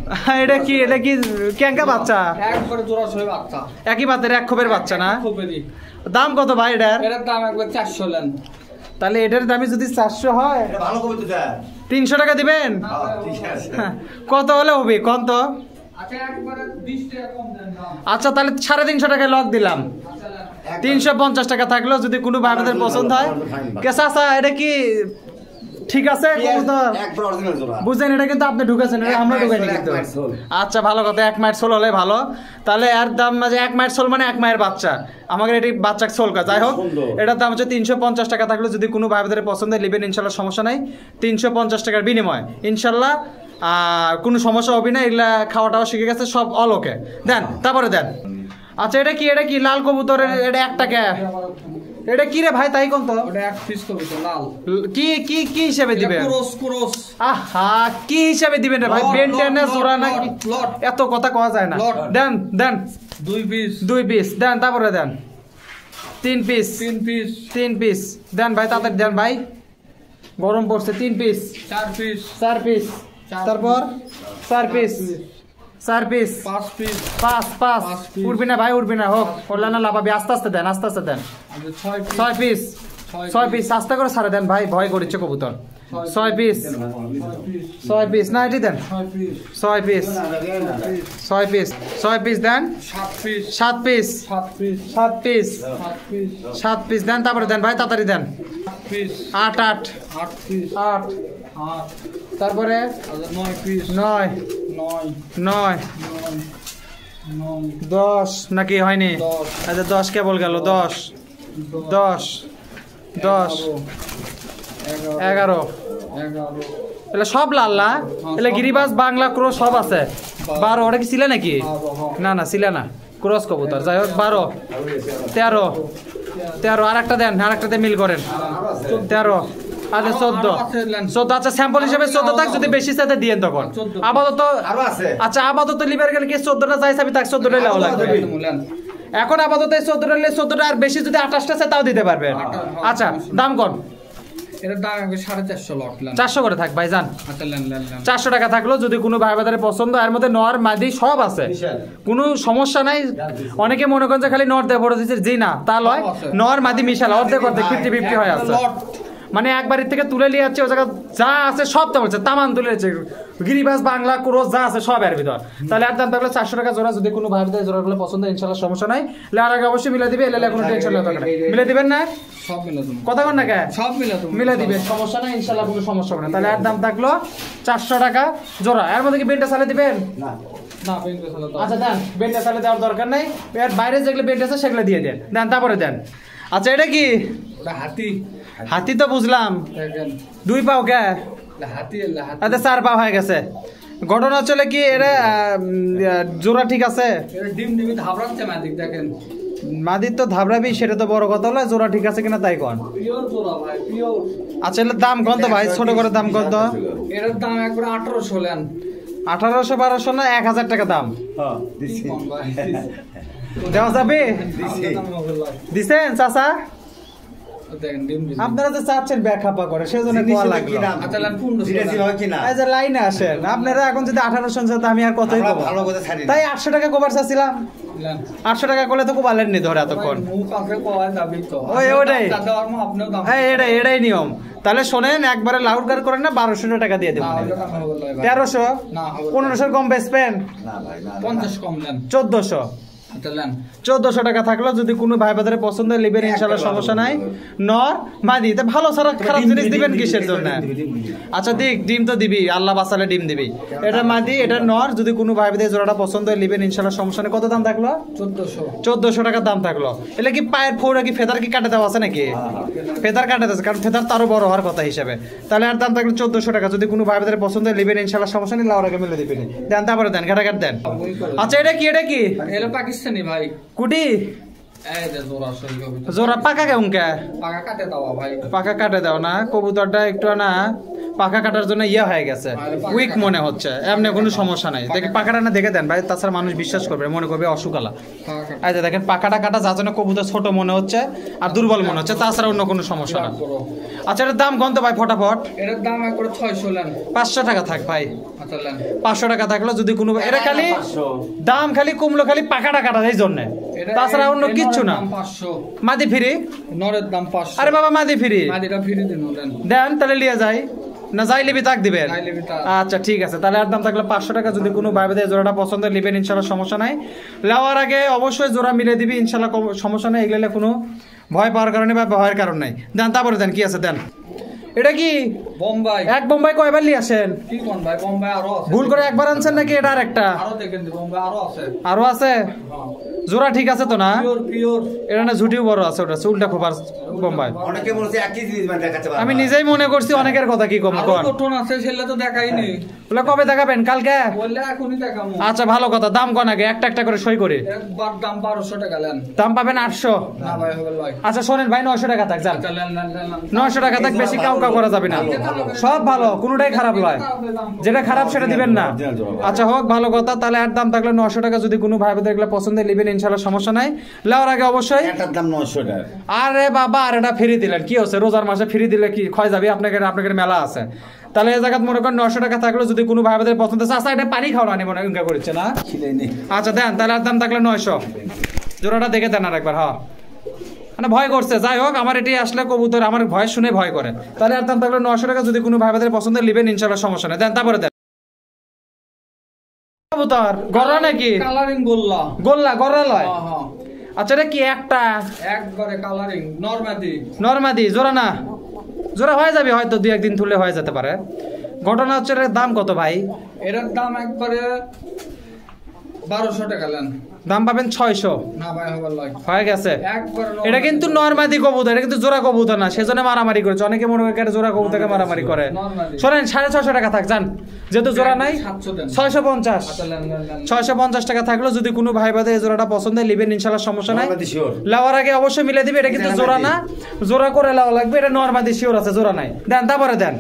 এটা কি? এটা কি ক্যাঙ্কা বাচ্চা? একবারে জোড়া ছয় বাচ্চা। একই বাতের, এক খোপের বাচ্চা না? খুবেরই। দাম কত ভাই এটার? এটার দাম একবার 400 লেন। তাহলে এটার দামই যদি 400 হয়, এটা ভালো কবিতর দা। 300 টাকা দিবেন? হ্যাঁ ঠিক আছে। কত হলে হবে কোন তো? আচ্ছা একবারে 20 টাকা কম দেন দাম। আচ্ছা তাহলে 350 টাকায় লক দিলাম। আচ্ছা লেন। 350 টাকা থাকলো, যদি কোনো ভাইদের পছন্দ হয়। কেসা আসা, এটা কি ঠিক আছে কবুতর? একবার অরিজিনাল জোড়া। বুঝছেন, এটা কিন্তু আপনি ঢুকেছেন, এটা আমরা ঢুকাইনি কিন্তু। আচ্ছা ভালো কথা, 1 মাইট সোল হলে ভালো। তাহলে এর দাম মাঝে 1 মাইট সোল মানে 1 মায়ের বাচ্চা। আমাদের এটি বাচ্চা সোল কাজ। যাই হোক, এটার দাম হচ্ছে 350 টাকা থাকলো। যদি কোনো ভাইদের পছন্দ হয় লিবেন, ইনশাল্লাহ সমস্যা নাই। 350 টাকার বিনিময় ইনশাল্লাহ আর কোনো সমস্যা হবে না। এগুলা খাওয়াটাও শিখে গেছে সব অলোকে। দেন, তারপরে দেন। আচ্ছা এটা কি? এটা কি লাল কবুতরের? এটা 1 টাকা। এটা কি রে ভাই তাই কোন তো? ওটা এক পিস কবুতর লাল। কি কি কি হিসাবে দিবেন? Cross cross. আহা, কি হিসাবে দিবেন রে ভাই? লট, বেনটেনে লট, জোড়া লট, নাকি? লট। এত কথা কওয়া যায় না। লট। দেন দেন, 2 পিস। 2 পিস দেন, তারপরে দেন 3 পিস। 3 পিস। 3 পিস দেন ভাই, তাড়াতাড়ি দেন ভাই, গরম পড়ছে। 3 পিস। 4 পিস। 4 পিস। তারপর 4 পিস। 4 পিস। 5 পিস। 5 5 5 পিস। উঠবি না ভাই, উঠবি না, হোক করলে না লাভাবি। আস্তে আস্তে দেন, আস্তে আস্তে দেন। আচ্ছা 6 পিস। 6 পিস। 6 পিস আস্তে করে ছাড়ে দেন ভাই, ভয় করেছে কবুতর। 6 পিস। 6 পিস না, এটি দেন। 6 পিস। 6 পিস। 6 পিস। 6 পিস দেন। 7 piece. 7 piece. 7 piece. 7 piece. 7 piece. 7 piece দেন, তারপরে দেন ভাই, তাড়াতাড়ি দেন। 8 পিস। 8 8 8 পিস। 8 8। তারপরে আচ্ছা 9 পিস। 9 9 9 9 10 নাকি হয়নি? 10 আচ্ছা 10 কেবল গেল। 10 10 10 11 11 এগুলো সব লাল না? এগুলো গিরিবাজ বাংলা ক্রস সব আছে। 12 ওটা কি ছিল নাকি? না না ছিল না, ক্রস কবুতর। যাই হোক 12 13 13 আর একটা দেন, আর একটা দিয়ে মিল করেন। 13 আচ্ছা 14 14 আচ্ছা স্যাম্পল হিসেবে 14 থাক, যদি বেশি চাইতে দিয়েন তখন। আপাতত আরো আছে। আচ্ছা আপাতত লিবার গেলে কি 14টা চাই চাবি তাক 14টাই লাও লাগবে। এখন আপাতত 14টা নিলে 14টা, আর বেশি যদি 28টা চাই তাও দিতে পারবেন। আচ্ছা দাম কোন? এটার দাম 450 লট লেন। 400 করে থাক ভাই যান। আচ্ছা লেন লেন লেন। 400 টাকা থাকলো, যদি কোনো ভাই বাজারে পছন্দ। এর মধ্যে নর মাদি সব আছে, কোনো সমস্যা নাই। অনেকে মনে করেন যে খালি নর দিয়ে ভরে দিচ্ছে, জি না তা লয়। নর মাদি মিশাল অর্ধেক অর্ধেক 50-50 হয়ে আছে। লট। মানে একবারের থেকে তুলে নিয়ে যাচ্ছে, ওই জায়গা যা আছে সব তো বলছে, তামান তুলে যাচ্ছে। গিরিবাজ বাংলা ক্রস যা আছে সব এর ভিতর। তাহলে আর দাম থাকলো 400 টাকা জোড়া। যদি কোনো ভাইদের জোড়াগুলো পছন্দ, ইনশাল্লাহ সমস্যা নাই। লেয়ার আগে অবশ্যই মিলে দিবে, এলে কোনো টেনশন নেই। মিলে দিবেন না? সব মিলে তুমি। কথা বল না কে? সব মিলে তুমি। মিলে দিবে, সমস্যা নাই, ইনশাল্লাহ কোনো সমস্যা হবে না। তাহলে আর দাম থাকলো 400 টাকা জোড়া। এর মধ্যে কি বেনটা চালে দিবেন? না না পেন্টে সালা তো। আচ্ছা দেন, বেনটা চালে দেওয়ার দরকার নাই। এর বাইরে যেগুলো বেন্ট আছে সেগুলো দিয়ে দেন। দেন তারপরে দেন। আচ্ছা এটা কি? ওটা হাতি। হাতি তো বুঝলাম, দেখেন 2 পাও কে? হাতি এলা হাতি। আচ্ছা 4 পা হয়ে গেছে। ঘটনা চলে কি এটা জোড়া ঠিক আছে? এটা ডিম ডিমি ধাবড়াচ্ছে মাদিক দেখেন। মাদির তো ধাবড়াবি, সেটা তো বড় কথা হলো, জোড়া ঠিক আছে কিনা তাই কন। পিওর জোড়া ভাই, পিওর। আচ্ছা এর দাম কত ভাই, ছোট করে দাম কত? এর দাম একবার 1800 লেন। 1800 1200 না 1000 টাকা দাম হ্যাঁ কি দিছি কোন ভাই? দেওয়া যাবে? দিছেন চাচা? দেখেন ডিম দিন। আপনারা তো চাচ্ছেন ব্যাখ্যাপা করে, সেজন্য কোয়া লাগলো। আচ্ছা লেন 1500 যেটা ছিল কি না এই যে লাইনে আসেন আপনারা, এখন যদি 1800 চান আমি আর কতই আমরা কব। ভালো কথা ছাড়ি না। তাই 800 টাকা কভার চাচ্ছিলাম, লেন। 800 টাকা করলে তো কোবালেন নি ধরে এতক্ষণ। মুখ আছে কোয়া যাবে তো। ওটাই। দাদার মা আপনিও দাম। এটাই নিয়ম। তাহলে শোনেন, একবারে লাউড গার করেন না, 1200 টাকা দিয়ে দেবো। না, ওটা দাম হবে ভাই। 1300 না হবে। 1500 কম বেচবেন, না ভাই না 50 কম লেন। 1400 আচ্ছা লেন। 1400 টাকা থাকলো, যদি কোনো ভাই বাজারে পছন্দ হয় লিবেন, ইনশাল্লাহ সমস্যা নাই। নর মাদি তো ভালো ছাড়া খারাপ জিনিস দিবেন কিসের জন্য? আচ্ছা দিক, ডিম তো দিবি, আল্লাহ বাঁচালে ডিম দিবি। এটা মাদি, এটা নর, যদি কোনো ভাই বাজারে জোড়াটা পছন্দ হয় লিবেন, ইনশাল্লাহ সমস্যা নেই। কত দাম থাকলো? 1400। 1400 টাকা দাম থাকলো। এলে কি পায়ের ফোড়া কি ফেদার কি কাটে দেওয়া আছে নাকি? ফেদার কাটে দেওয়া আছে, কারণ ফেদার তারও বড় হওয়ার কথা হিসাবে। তাহলে আর দাম থাকলো 1400 টাকা, যদি কোনো ভাই বাজারে পছন্দ হয় লিবেন, ইনশাল্লাহ সমস্যা নেই, লাউর আগে মিলে দিবেন। দেন তারপরে দেন, ঘাটাঘাট দেন। আচ্ছা এটা কি, এটা কি এলো পাকিস্তানি ভাই। কুটি? এই যে জোড়া সই হবে। জোড়া পাকা কেমন কে? পাকা কাটে দাও ভাই। পাকা কাটে দাও না, কবুতরটা একটু না পাকা কাটার জন্য ইয়ে হয়ে গেছে, উইক মনে হচ্ছে। এমনি কোনো সমস্যা নাই, দেখি পাকাটা না দেখে দেন ভাই, তাছাড়া মানুষ বিশ্বাস করবে, মনে করবে অসুখালা। পাকা কাটে। আচ্ছা দেখেন পাকাটা কাটা, যার জন্য কবুতর ছোট মনে হচ্ছে আর দুর্বল মনে হচ্ছে, তাছাড়া অন্য কোনো সমস্যা না। আচ্ছা এটার দাম কত ভাই ফটাফট? এটার দাম একবার 600 লেন। 500 টাকা থাক ভাই, আচ্ছা লেন। 500 টাকা থাকলো, যদি কোনো এটা খালি দাম খালি কমলো খালি পাকাটা কাটা এই জন্য, তাছাড়া অন্য কিচ্ছু না। 500। মাদি ফ্রি? নরের দাম 500। আরে বাবা মাদি ফ্রি মাদিটা ফ্রি দিন লেন। দেন, তাহলে লিয়ে যাই না, যাই লিবি তাক দিবেন? যাই লিবি তাক। আচ্ছা ঠিক আছে, তাহলে আর দাম থাকলো 500 টাকা, যদি কোনো ভাই বোনের জোড়াটা পছন্দ লিবেন, ইনশাল্লাহ সমস্যা নাই। নেওয়ার আগে অবশ্যই জোড়া মিলে দিবি, ইনশাল্লাহ সমস্যা নাই, এগুলো কোনো ভয় পাওয়ার কারণে বা ভয়ের কারণ নাই। দেন তারপরে দেন, কি আছে দেন। এটা কি বোম্বাই? এক বোম্বাই কয়বার নিয়ে আসেন? কি কোন ভাই, বোম্বাই আরো আছে। ভুল করে একবার আনছেন নাকি এটা আর একটা? আরো দেখেন যে বোম্বাই আরো আছে। আরো আছে? জোড়া ঠিক আছে তো না? Pure pure. এটা না ঝুটিও বড় আছে, ওটা উল্টা খোপার বোম্বাই। অনেকে মনে হচ্ছে একই জিনিস মানে দেখাতে পারে আমি নিজেই মনে করছি অনেকের কথা, কি কম আরো কর টোন আছে, সেটা তো দেখাইনি। বলে কবে দেখাবেন? কালকে? বললে এখনই দেখামু। আচ্ছা ভালো কথা, দাম কন আগে, একটা একটা করে সই করে। একবার দাম 1200 টাকা লেন। দাম পাবেন 800। না ভাই হবে ভাই। আচ্ছা শোনেন ভাই, 900 টাকা থাক, যান। আচ্ছা লেন লেন লেন। 900 টাকা থাক, বেশি কাউ কাউ করা যাবে না। সব ভালো, কোনোটাই খারাপ নয়, যেটা খারাপ সেটা দিবেন না। আচ্ছা হোক, ভালো কথা। তাহলে আর দাম থাকলে 900 টাকা, যদি কোনো ভাই বোনের এগুলো পছন্দের লিবেন, ইনশাল্লাহ সমস্যা নাই। লেওয়ার আগে অবশ্যই। এটার দাম 900 টাকা। আরে বাবা, আর এটা ফ্রি দিলেন কি হচ্ছে? রোজার মাসে ফ্রি দিলে কি ক্ষয় যাবে? আপনাকে মেলা আছে। তাহলে এই জায়গা মনে করেন 900 টাকা থাকলো, যদি কোনো ভাই বোনের পছন্দ আছে। আচ্ছা এটা পানি খাওয়া নি মনে ইনকা করছে না? আচ্ছা দেন, তাহলে আর দাম থাকলে 900। জোড়াটা দেখে দেন আর একবার। হ্যাঁ মানে ভয় করছে, যাই হোক, আমার এটি আসলে কবুতর আমার ভয় শুনে ভয় করে। তাহলে আর দাম থাকলে 900 টাকা, যদি কোনো ভাই বোনের পছন্দ লিবেন, ইনশাল্লাহ সমস্যা নেই। দেন তারপরে দেন। কবুতর গররা নাকি? কালারিং গোল্লা। গোল্লা গররা লয়? হ্যাঁ হ্যাঁ। আচ্ছা এটা কি একটা একবারে কালারিং নরমাদি। নরমাদি? জোড়া না? জোড়া হয়ে যাবে হয়তো, 2-1 দিন তুলে হয়ে যেতে পারে। ঘটনা হচ্ছে এর দাম কত ভাই? এটার দাম একবারে 1200 টাকা লেন। দাম পাবেন 600। না ভাই হবে লয়। হয়ে গেছে। একবারে এটা কিন্তু নরমাদি কবুতর, এটা কিন্তু জোড়া কবুতর না, সেজন্য মারামারি করেছে অনেকে, মনে করে এটা জোড়া কবুতরকে মারামারি করে। শোনেন 650 টাকা থাক, যান, যেহেতু জোড়া নাই। 700 দেন। 650। আচ্ছা লেন লেন লেন। 650 টাকা থাকলো, যদি কোনো ভাই বাদে এই জোড়াটা পছন্দ হয় লিবেন, ইনশাল্লাহ সমস্যা নাই। নরমাদি শিওর। লাওয়ার আগে অবশ্যই মিলে দিবে, এটা কিন্তু জোড়া না, জোড়া করে লাওয়া লাগবে। এটা নরমাদি শিওর আছে, জোড়া নাই। দেন তারপরে দেন।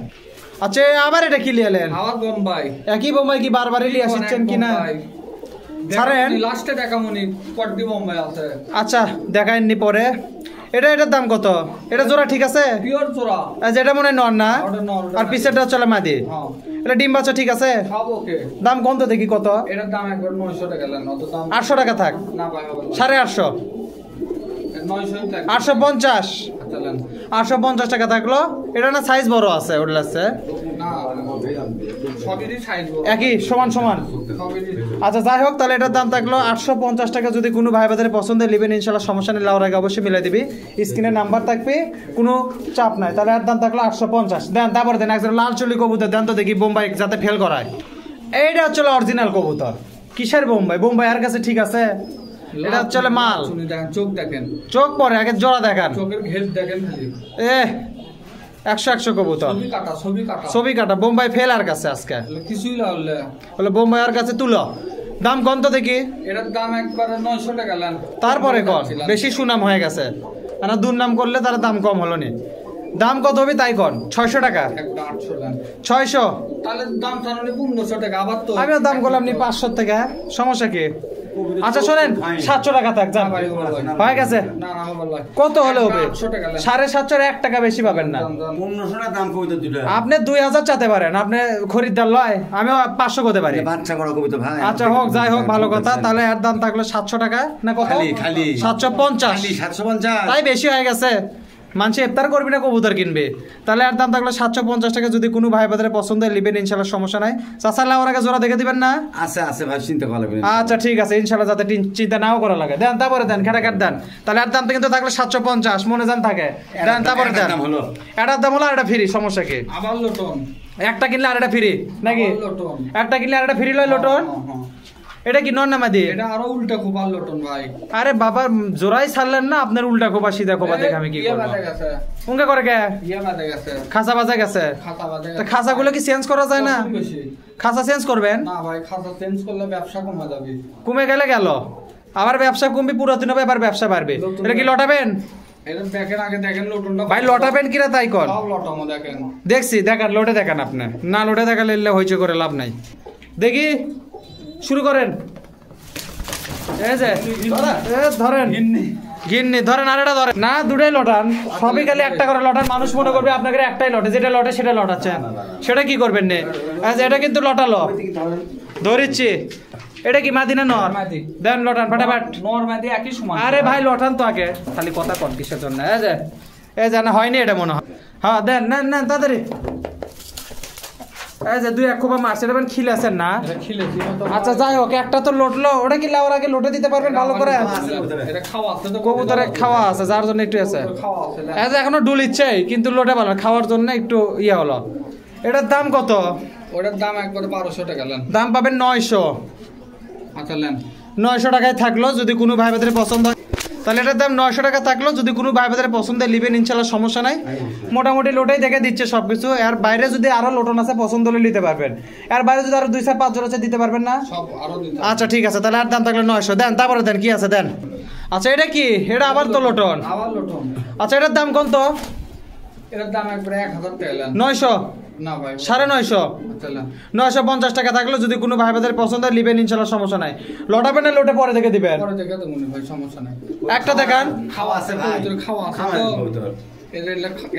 আচ্ছা আবার এটা কি লিয়ালেন? আবার বোম্বাই। একই বোম্বাই কি বারবারই লিয়ে আসছেন কিনা? ছাড়েন। লাস্টে দেখামুনি পট্টি বোম্বাই আছে। আচ্ছা দেখাইনি পরে। এটার দাম কত? এটা জোড়া ঠিক আছে? পিওর জোড়া। যেটা মনে হয় নর না, ওটা নর, ওটা আর পিছেরটা চলে মাদি। হ্যাঁ। এটা ডিম বাচ্চা ঠিক আছে? সব ওকে। দাম কত দেখি কত? এটার দাম একবার 900 টাকা লেন। অত দাম 800 টাকা থাক। না ভাই হবে লয়। 850। 900 টাকা। 850। আচ্ছা লেন। 850 টাকা থাকলো। এটা না সাইজ বড় আছে, ওটা আছে না সবেরই সাইজ বড়। একই সমান সমান। সবেরই। আচ্ছা যাই হোক, তাহলে এটার দাম থাকলো 850 টাকা, যদি কোনো ভাই বাজারে পছন্দের লিবেন, ইনশাল্লাহ সমস্যা নেই, লাউর আগে অবশ্যই মিলাই দিবি, স্ক্রিনে নাম্বার থাকবে, কোনো চাপ নাই। তাহলে এর দাম থাকলো 850। দেন তারপরে দেন একজন লাল চুলি কবুতর দেন তো দেখি, বোম্বাই যাতে ফেল করায়। এইটা হচ্ছে অরিজিনাল কবুতর। কিসের বোম্বাই? বোম্বাই আর কাছে ঠিক আছে? এটা হচ্ছে মাল। শুনি দেখেন, চোখ দেখেন, চোখ পরে আগে জোড়া দেখান। চোখের ঘের দেখেন খালি। 100 কবুতর, ছবি কাটা, ছবি কাটা। ছবি কাটা। বোম্বাই ফেল আর কাছে আজকে কিছুই লাগলে বলে বোম্বাই আর কাছে তুলো। দাম কম তো দেখি। এটার দাম একবারে 900 টাকা নেন। তারপরে কন, বেশি সুনাম হয়ে গেছে, আর দুর্নাম করলে তার দাম কম হলো নি। দাম কত হবে তাই কন? 600 টাকা। একটা 800 নেন। 600। তাহলে দাম জানানি 1500 টাকা। আবার তো আমিও দাম করলাম নি 500 টাকা, সমস্যা কি? আচ্ছা শোনেন, 700 টাকা থাক, যান, হয়ে গেছে। না না হবে না। কত হলে হবে? 800 টাকা নেন। 750 1 টাকা বেশি পাবেন না। 1500 টাকা দাম কবিতা দুটো। আপনি 2000 চাতে পারেন, আপনি খরিদ্দার লয়, আমিও 500 করতে পারি। বাচ্চা করা কবিতা ভাই। আচ্ছা হোক, যাই হোক, ভালো কথা। তাহলে এর দাম থাকলো 700 টাকা না কত? খালি 750। খালি 750। তাই বেশি হয়ে গেছে। মানুষ ইফতার করবি না কবুতর কিনবে, তাহলে এর দাম থাকলো 750 টাকা। যদি কোনো ভাই বাজারে পছন্দ হয় নিবেন, ইনশাল্লাহ সমস্যা নাই। চাচা লাউর আগে জোড়া দেখে দিবেন না? আছে ভাই, চিন্তা করা লাগবে না। আচ্ছা ঠিক আছে, ইনশাল্লাহ, যাতে চিন্তা নাও করা লাগে। দেন তারপরে দেন, খেটা কাট দেন। তাহলে এর দাম কিন্তু থাকলো 750, মনে যান থাকে। দেন তারপরে দেন। এটার দাম হলো আর এটা ফ্রি, সমস্যা কি? আবার লোটন। একটা কিনলে আর এটা ফ্রি নাকি? আবার লোটন। একটা কিনলে আর এটা ফ্রি লয় লোটন। হ্যাঁ। এটা কি নর নামা দিয়ে? এটা আরো উল্টা খোপার লোটন ভাই। আরে বাবা, জোড়াই ছাড়লেন না, আপনার উল্টা খোপা সিধা খোপা দেখে আমি কি ইয়ে করব? বাজে গেছে। উনকা করে কে? ইয়ে বাজে গেছে। খাঁচা বাজা গেছে। খাতা বাজে তা গেছে। খাঁচাগুলো কি চেঞ্জ করা যায় না? কত বেশি? খাঁচা চেঞ্জ করবেন? না ভাই, খাতা চেঞ্জ করলে ব্যবসা কমে যাবে। কমে গেলে গেল, আবার ব্যবসা কমবে, পুরাতন হবে, আবার ব্যবসা বাড়বে। এটা কি লটাবেন? এটা দেখেন, আগে দেখেন লোটনটা। ভাই লটাবেন কিনা তাই কর। সব লটামো দেখেন। দেখছি, দেখান, লোটে দেখান। আপনি না লোটে দেখালে হইচে করে লাভ নাই। দেখি, শুরু করেন। এই যে ধরেন, গিন্নি ধরেন, আর এটা ধরেন না, দুটাই লটান। সবই খালি একটা করে লটান, মানুষ মনে করবে আপনাকে একটাই লটে, যেটা লটে সেটা লটাচ্ছেন। সেটা কি করবেন নে? এটা কিন্তু লটালো, ধরিচ্ছি। এটা কি মাদি না নর? মাদি। দেন লটান ফাটাফাট। নর মাদি একই সমান। আরে ভাই লটান তো আগে, খালি কথা কন কিসের জন্য? এই যে না হয়নি, এটা মনে হয়। হ্যাঁ দেন, নেন নেন তাড়াতাড়ি। এই যে 2-1 খোপা মারছে, এটা খিলেছেন না? এটা খিলেছি তো। আচ্ছা যাই হোক, একটা তো লোটলো, ওটা কি লাউর আগে লোটে দিতে পারবেন ভালো করে? এটা খাওয়া আছে তো। কবুতরে খাওয়া আছে, যার জন্য একটু আছে। খাওয়া আছে। এই যে এখনো ডুলিচ্ছে, কিন্তু লোটে ভালো, খাওয়ার জন্য একটু ইয়া হলো। এটার দাম কত? ওটার দাম একবারে 1200 টাকা নেন। দাম পাবেন 900। আচ্ছা নেন। 900 টাকায় থাকলো, যদি কোনো ভাই বাজারে পছন্দ হয় তাহলে এটার দাম 900 টাকা থাকলো। যদি কোনো ভাই বাজারে পছন্দ হয় নিবেন, ইনশাল্লাহ সমস্যা নাই। মোটামুটি লোটাই দেখে দিচ্ছে সবকিছু। এর বাইরে যদি আরো লোটন আছে পছন্দ হলে নিতে পারবেন। এর বাইরে যদি আরো 2-4-5 জোড়া আছে দিতে পারবেন না? সব আরো দিতে। আচ্ছা ঠিক আছে, তাহলে আর দাম থাকলো 900। দেন তারপরে দেন, কি আছে দেন। আচ্ছা এটা কি? এটা আবার তো লোটন। আবার লোটন। আচ্ছা এটার দাম কত? এটার দাম একবারে 1000 টাকা নেন। 900। না ভাই, 950। আচ্ছা নেন। 950 টাকা থাকলো, যদি কোনো ভাই বাজারে পছন্দ হয় নিবেন, ইনশাল্লাহ সমস্যা নাই। লটাবেন না লোটে পরে দেখে দিবেন? পরে দেখে তো মনে ভাই, সমস্যা নাই। একটা দেখান। খাওয়া আছে ভাই। কবুতর খাওয়া আছে তো।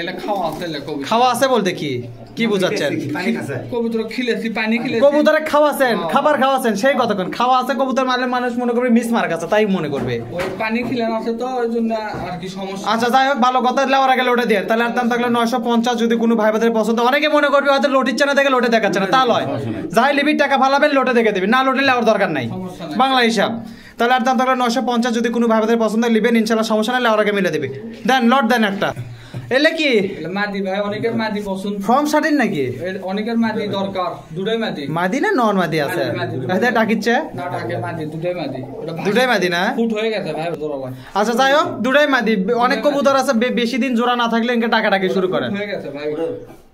এলে খাওয়া আছে, এলে কবুতর খাওয়া আছে বলতে কি কি বুঝাচ্ছেন? পানি খাচ্ছে। কবুতর খিলেছি, পানি খিলেছি। কবুতরে খাওয়াছেন, খাবার খাওয়াছেন, সেই কতক্ষণ খাওয়া আছে। কবুতর মারলে মানুষ মনে করবে মিস মার্ক আছে, তাই মনে করবে। ওই পানি খিলেন আছে তো, ওই জন্য আর কি সমস্যা। আচ্ছা যাই হোক, ভালো কথা। লেওয়ার আগে লোটে দিয়ে, তাহলে আর দাম থাকলো 950। যদি কোনো ভাই বাজারে পছন্দ, অনেকে মনে করবে হয়তো লোটিচ্ছে না দেখে লোটে দেখাচ্ছে না, তা লয়। যাই লিবির টাকা ফালাবেন, লোটে দেখে দিবি, না লোটে লেওয়ার দরকার নাই, সমস্যা নাই। বাংলা হিসাব। তাহলে আর দাম থাকলো 950। যদি কোনো ভাই বাজারে পছন্দ হয় নিবেন, ইনশাল্লাহ সমস্যা নাই, লেওয়ার আগে মিলে দিবি। দেন লট দেন একটা। এলে কি এলে মাদি ভাই, অনেকের মাদি পছন্দ। ফর্ম শার্টিন নাকি? অনেকের মাদি দরকার, দুটাই মাদি। মাদি না নন মাদি আছে? ডাকিচ্ছে না ডাকে মাদি, দুটাই মাদি। ওটা দুটাই মাদি না? ফুট হয়ে গেছে ভাই, জোড়া ভাই। আচ্ছা যাই হোক, দুটাই মাদি। অনেক কবুতর আছে বেশি দিন জোড়া না থাকলে ইনকে ডাকাডাকি শুরু করে। হয়ে গেছে ভাই।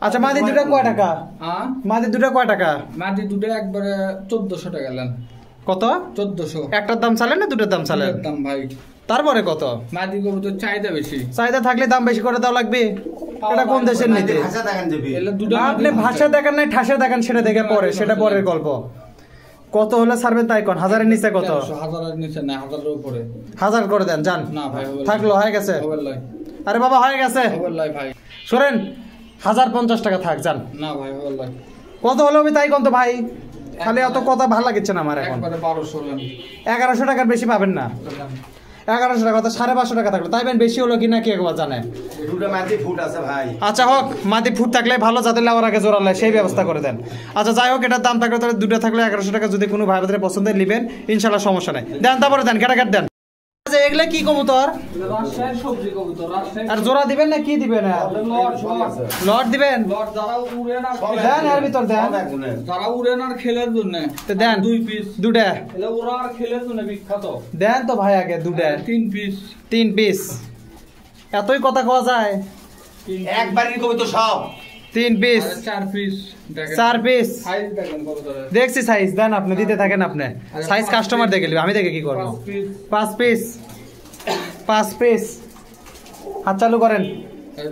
আচ্ছা মাদি দুটা কয় টাকা? হ্যাঁ, মাদি দুটা কয় টাকা? মাদি দুটো একবারে 1400 টাকা নেন। কত? 1400। একটার দাম চালেন না দুটার দাম চালেন? দাম ভাই। তারপরে কত? মাদি কবুতর চাহিদা বেশি। চাহিদা থাকলে দাম বেশি করে দেওয়া লাগবে। এটা কোন দেশের নীতি? ভাষা দেখেন যাবি। এলে দুটো না, আপনি ভাষা দেখেন নাই, ঠাসা দেখেন, সেটা দেখে পরে, সেটা পরের গল্প। কত হলে ছাড়বেন তাই কোন? 1000-এর নিচে কত? 1000-এর নিচে না, 1000-এর উপরে। 1000 করে দেন, যান। না ভাই, হবে না। থাকলো, হয়ে গেছে। হবে না আরে বাবা হয়ে গেছে, ভাই। শোনেন, 1050 টাকা থাক, যান। না ভাই, হবে না। কত হলো আমি তাই কোন তো ভাই, খালি এত কথা ভালো লাগছে না আমার এখন। একবারে 1200 নেন। 1100 টাকার বেশি পাবেন না। 1100 টাকা তো 550 টাকা থাকলো, তাই বেশি হলো কিনা কি একবার জানে? দুটো মাটি ফুট আছে ভাই। আচ্ছা হোক, মাটি ফুট থাকলে ভালো, যাদের লেওয়ার আগে জোড়ালে সেই ব্যবস্থা করে দেন। আচ্ছা যাই হোক, এটার দাম থাকলে তাহলে দুটো থাকলে 1100 টাকা। যদি কোনো ভাই বাজারে পছন্দের নিবেন, ইনশাল্লাহ সমস্যা নাই। দেন তারপরে দেন, কাটাকাট দেন। আচ্ছা এগুলা কি কবুতর? রাজশাহীর সবজি কবুতর, রাজশাহীর। আর জোড়া দিবেন না কি দিবেন? লট দিবেন? লট যারা উড়ে না, দেন এর ভিতর দেন। যারা উড়ে না খেলার জন্য দেন 2 পিস। দুটা এলে ওরা আর খেলার জন্য বিখ্যাত। দেন তো ভাই, আগে দুটা 3 পিস। 3 পিস। এতই কথা কওয়া যায়? একবারই কবি তো সব। 3 পিস 4 পিস 4 পিস সাইজ দেখেন কত ধরে দেখছি সাইজ দেন আপনি দিতে থাকেন আপনি সাইজ কাস্টমার দেখে নেবে আমি দেখে কি করব 5 পিস 5 পিস হাত চালু করেন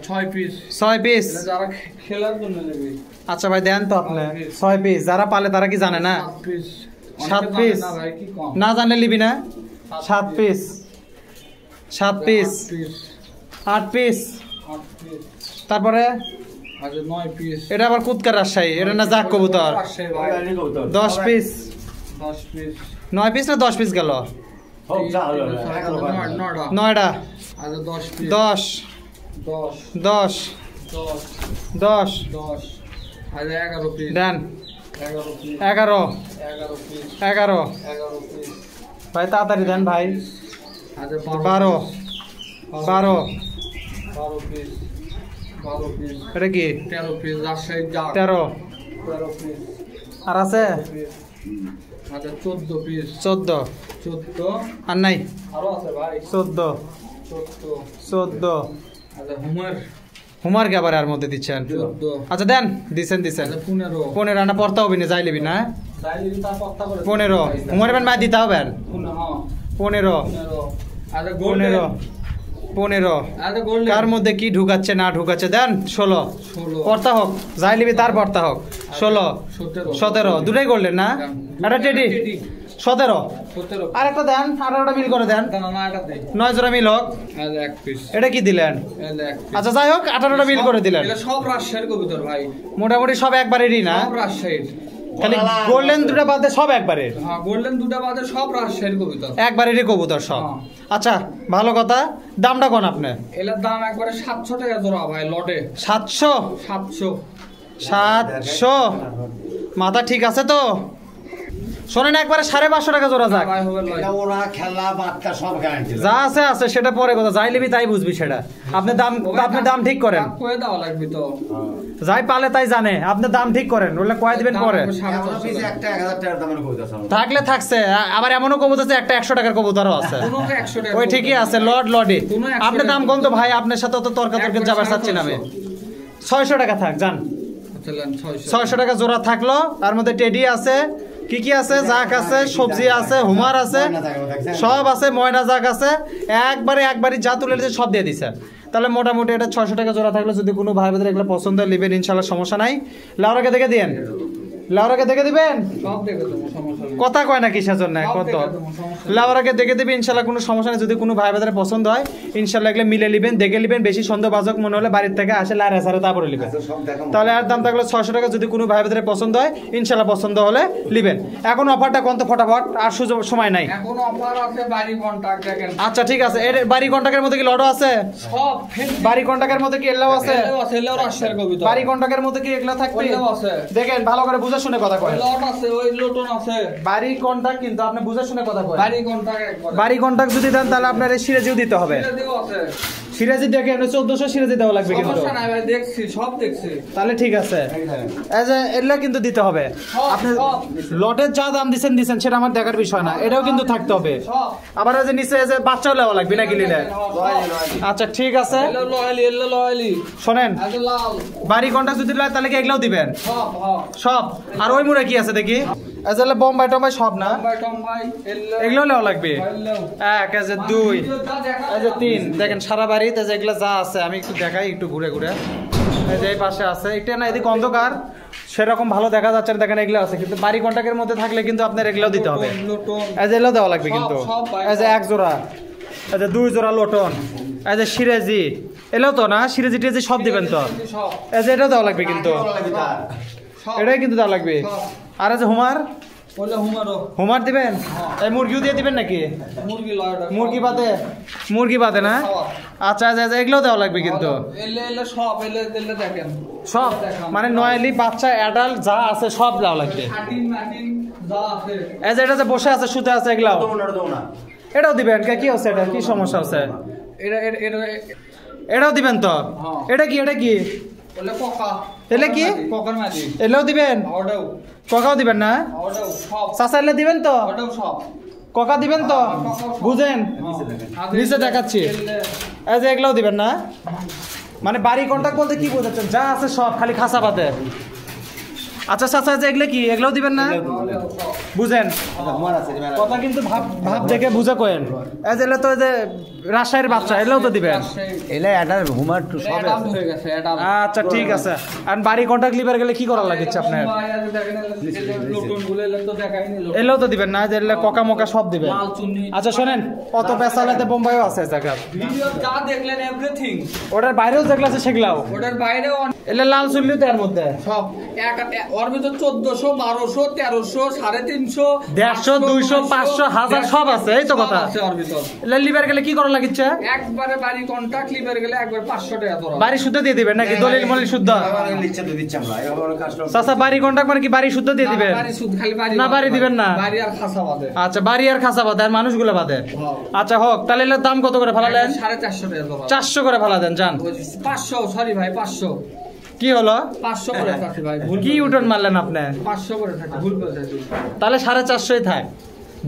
6 পিস 6 পিস যারা খেলার জন্য নেবে আচ্ছা ভাই দেন তো আপনি 6 পিস যারা পালে তারা কি জানে না 7 পিস 7 পিস না ভাই কি কম না জানলে লিবি না 7 পিস 7 পিস 8 পিস 8 পিস তারপরে আচ্ছা 9 পিস এটা আবার কুতকার রাজশাহী এটা না জাক কবুতর 10 পিস 10 পিস 9 পিস না 10 পিস গেল হোক যা হলো 9টা আচ্ছা 10 পিস 10 10 10 10 10 10 আচ্ছা 11 পিস দেন 11 পিস 11 11 পিস 11 11 পিস ভাই তাড়াতাড়ি দেন ভাই আচ্ছা 12 12 12 পিস 12 পিস এটা কি 13 পিস রাজশাহী জাগ 13 13 পিস আর আছে আচ্ছা 14 পিস 14 14 আর নাই আরো আছে ভাই 14 14 আচ্ছা হুমার কে আবার আর মধ্যে দিচ্ছেন 14 আচ্ছা দেন দিছেন আচ্ছা 15 15 আনা পড়তা হবে না যাই লিবি না ডাইলি তার পক্তা করে 15 হুমার বেন মাই দিতে হবে 15 15 আচ্ছা গোল্ডেন 15 আচ্ছা গোল্ডেন কার মধ্যে কি ঢুকাচ্ছে না ঢুকাচ্ছে দেন 16 পড়তা হোক যাই লিবি তার পড়তা হোক 16 17 দুটাই করলেন না এটা টেডি 17 17 আর একটা দেন 18টা মিল করে দেন না এটা দে 9 জোড়া মিল হোক আচ্ছা এক পিস এটা কি দিলেন এটা এক পিস আচ্ছা যাই হোক 18টা মিল করে দিলেন এটা সব রাজশাহীর কবুতর ভাই মোটামুটি সব একবারেরই না সব রাজশাহীর খালি গোল্ডেন দুটো বাদে সব একবারে হ্যাঁ গোল্ডেন দুটা বাদে সব রাজশাহীর কবুতর একবারেরই কবুতর সব হ্যাঁ। আচ্ছা ভালো কথা দামটা কোন আপনি এলার দাম একবারে 700 টাকা জোড়া ভাই লটে 700 700 মাথা ঠিক আছে তো শোনেন একবারে 550 টাকা জোড়া যাক ভাই হবে লয় ওরা খেলা বাচ্চা সব গ্যারান্টি যা আছে আছে সেটা পরে কথা যাই লিবি তাই বুঝবি সেটা আপনি দাম ঠিক করেন কয়ে দেওয়া লাগবে তো যাই পালে তাই জানে আপনি দাম ঠিক করেন বললে কয় দিবেন পরে একটা 1000 টাকার দামের কইতাছ থাকলে থাকছে আবার এমনও কবুতর আছে একটা 100 টাকার কবুতরও আছে কোনো 100 টাকা ওই ঠিকই আছে লডে কোনো 100 আপনি দাম কম তো ভাই আপনার সাথে তো তর্কে যাবার চাচ্ছি না আমি 600 টাকা থাক জান চলেন 600 টাকা জোড়া থাকলো তার মধ্যে টেডি আছে কি আছে জাক আছে সবজি আছে হুমার আছে সব আছে ময়না জাক আছে একবারে যা তুলে দিয়েছে সব দিয়ে দিছে তাহলে মোটামুটি এটা 600 টাকা জোড়া থাকলে যদি কোনো ভাই বোনদের এগুলো পছন্দ হয় নেবেন ইনশাআল্লাহ সমস্যা নাই লাউরাকে দেখে দিবেন সব দেখে দেবো সমস্যা নেই কথা কয় না কিসের জন্য কত লাউরাকে দেখে দিবে ইনশাআল্লাহ কোনো সমস্যা নেই যদি কোনো ভাই বোনদের পছন্দ হয় ইনশাআল্লাহ এগুলো মিলে নেবেন দেখে নেবেন বেশি সন্দেহবাজক মনে হলে বাড়ির থেকে আসে লারে সারে তারপরে নেবেন তাহলে আর দাম থাকলো 600 টাকা যদি কোনো ভাই বোনদের পছন্দ হয় ইনশাআল্লাহ পছন্দ হলে নেবেন এখন অফারটা কোন তো ফটাফট আর সুযোগ সময় নাই এখন অফার আছে বাড়ি কন্টাক্ট দেখেন আচ্ছা ঠিক আছে এর বাড়ি কন্টাক্টের মধ্যে কি লডো আছে সব বাড়ি কন্টাক্টের মধ্যে কি এলাও আছে এলাও রাজশাহীর কবিতা বাড়ি কন্টাক্টের মধ্যে কি এগুলা থাকবে এলাও আছে দেখেন ভালো করে বুঝে শুনে কথা কয় লট আছে ওই লোটন আছে বাড়ি কন্টাক্ট কিন্তু আপনি বুঝে শুনে কথা কয় বাড়ি কন্টাক্ট একবার বাড়ি কন্টাক্ট যদি দেন তাহলে আপনার এই সিরাজিও দিতে হবে দিও আছে সিরাজি দেখে আপনি 1400 সিরাজি দেওয়া লাগবে কিন্তু সমস্যা নাই ভাই দেখছি সব দেখছি তাহলে ঠিক আছে এজ এগুলা কিন্তু দিতে হবে আপনি লটের যা দাম দিছেন সেটা আমার দেখার বিষয় না এটাও কিন্তু থাকতে হবে সব আবার এই যে নিচে এই যে বাচ্চাও লেওয়া লাগবে নাকি নিলে আচ্ছা ঠিক আছে এলো লয়ালি শোনেন আগে লাল বাড়ি কন্টাক্ট যদি লাগে তাহলে কি এগুলাও দিবেন সব সব আর ওই মুড়ে কি আছে দেখি আসলে বোম্বাই টম্বাই সব না ভাই এগুলো লেওয়া লাগবে এক এই যে 2 এই যে 3 দেখেন সারা বাড়িতে যে এগুলো যা আছে আমি একটু দেখাই একটু ঘুরে এই যে এই পাশে আছে এটা না এদিকে অন্ধকার সেরকম ভালো দেখা যাচ্ছে না দেখেন এগুলো আছে কিন্তু বাড়ি কন্টাক্টের মধ্যে থাকলে কিন্তু আপনার এগুলো দিতে হবে এই যে এগুলো দেওয়া লাগবে কিন্তু এই যে 1 জোড়া এই যে 2 জোড়া লোটন এই যে সিরাজি এলো তো না সিরাজি টিরাজি সব দিবেন তো এই যে এটাও দেওয়া লাগবে কিন্তু এটাই কিন্তু দেওয়া লাগবে আর এই যে হুমার দিবেন এই মুরগিও দিয়ে দিবেন নাকি মুরগি বাদে না আচ্ছা আচ্ছা এগুলো দেওয়া লাগবে কিন্তু সব মানে নয়ালি বাচ্চা অ্যাডাল্ট যা আছে সব দেওয়া লাগবে এই যে এটা যে বসে আছে শুতে আছে এগুলাও এটাও দিবেন কি আছে এটা কি সমস্যা আছে এটাও দিবেন তো এটা কি এলে কি এলেও দিবেন ককাও দিবেন না চাচা এলে দিবেন তো ককা দিবেন তো বুঝেন নিচে দেখাচ্ছি এই যে এগুলাও দিবেন না মানে বাড়ি কন্ট্যাক্ট বলতে কি বোঝাচ্ছেন? যা আছে সব, খালি খাসা বাদে। আচ্ছা চাচা, যে এগুলো কি, এগুলোও দিবেন না? বুঝেন কথা কিন্তু ভাব ভাব দেখে বুঝে কয়েন। এই যে এগুলো তো এই যে রাজশাহীর বাচ্চা, এগুলোও তো দিবেন। এলে এটা হুমার টু সব অ্যাডাম হয়ে গেছে, অ্যাডাম। আচ্ছা ঠিক আছে। আর বাড়ি কন্ট্যাক্ট লিবার গেলে কি করা লাগছে আপনার? ভাই আজ দেখেন নতুন গুলো এলে তো দেখাইনি লোক। এগুলোও তো দিবেন না? যে এগুলো কোকা মোকা সব দিবেন। মাল চুন্নি। আচ্ছা শোনেন, কত পেশালাতে বোম্বাইও আছে জায়গা। ভিডিও যা দেখলেন এভরিথিং। ওটার বাইরেও যেগুলো আছে সেগুলাও। ওটার বাইরে এগুলো লাল চুল্লিও তো এর মধ্যে সব ওর ভিতর 1400, 1200, 1300, 350, 150, 200, 500, 1000 সব আছে, এই তো কথা। আছে ওর ভিতর। এগুলো লিবার গেলে কি করা লাগছে? একবারে বাড়ি কন্ট্রাক্ট লিবার গেলে একবার 500 টাকা ধরা। বাড়ি শুদ্ধ দিয়ে দিবেন নাকি দলিল মলিল শুদ্ধ? নিচ্ছে তো দিচ্ছি আমরা এবার কাস্টমার চাচা বাড়ি কন্ট্রাক্ট মানে কি বাড়ি শুদ্ধ দিয়ে দিবেন? বাড়ি শুধু খালি বাড়ি না, বাড়ি দিবেন না। বাড়ি আর খাসা বাদে। আচ্ছা, বাড়ি আর খাসা বাদে আর মানুষগুলো বাদে। হ্যাঁ। আচ্ছা হোক, তাহলে এগুলোর দাম কত করে ফালালেন? 450 টাকা ধরা। 400 করে ফালা দেন, যান। 500, সরি ভাই 500। কি হলো? 500 করে থাকি ভাই, ভুল কি উঠন মারলেন আপনি? 500 করে থাকি, ভুল করে থাকি। তাহলে 450 থাক।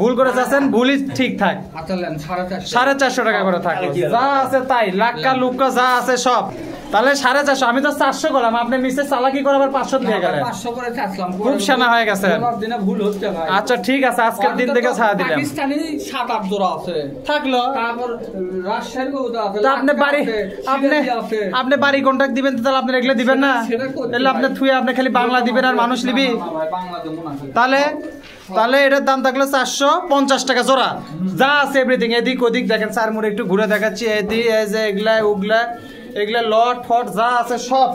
ভুল করে যাচ্ছেন, ভুলই ঠিক থাক। আচ্ছা নেন 450। 450 টাকা করে থাকলো, যা আছে তাই, লাক্কা লুক্কা যা আছে সব। তাহলে 450, আমি তো 400 করলাম, আপনি নিচে চালাকি করে আবার 500 দিয়ে গেলেন। 500 করে থাকলাম, খুব সেনা হয়ে গেছে। দিনে ভুল হচ্ছে ভাই। আচ্ছা ঠিক আছে, আজকের দিন থেকে ছাড়া দিলাম। পাকিস্তানি 7-8 জোড়া আছে, থাকলো। তারপর রাজশাহীর কবুতর আছে, তা আপনি বাড়ি আপনি বাড়ি কন্ট্যাক্ট দিবেন তো, তাহলে আপনি এগুলো দিবেন না? তাহলে আপনি থুয়ে আপনি খালি বাংলা দিবেন আর মানুষ নিবি? তাহলে এটার দাম থাকলো 450 টাকা জোড়া। যা আছে এভরিথিং, এদিক ওদিক দেখেন, স্যার মোড়ে একটু ঘুরে দেখাচ্ছি, এদিক এই যে এগুলা উগলা এগুলা লট ফট যা আছে সব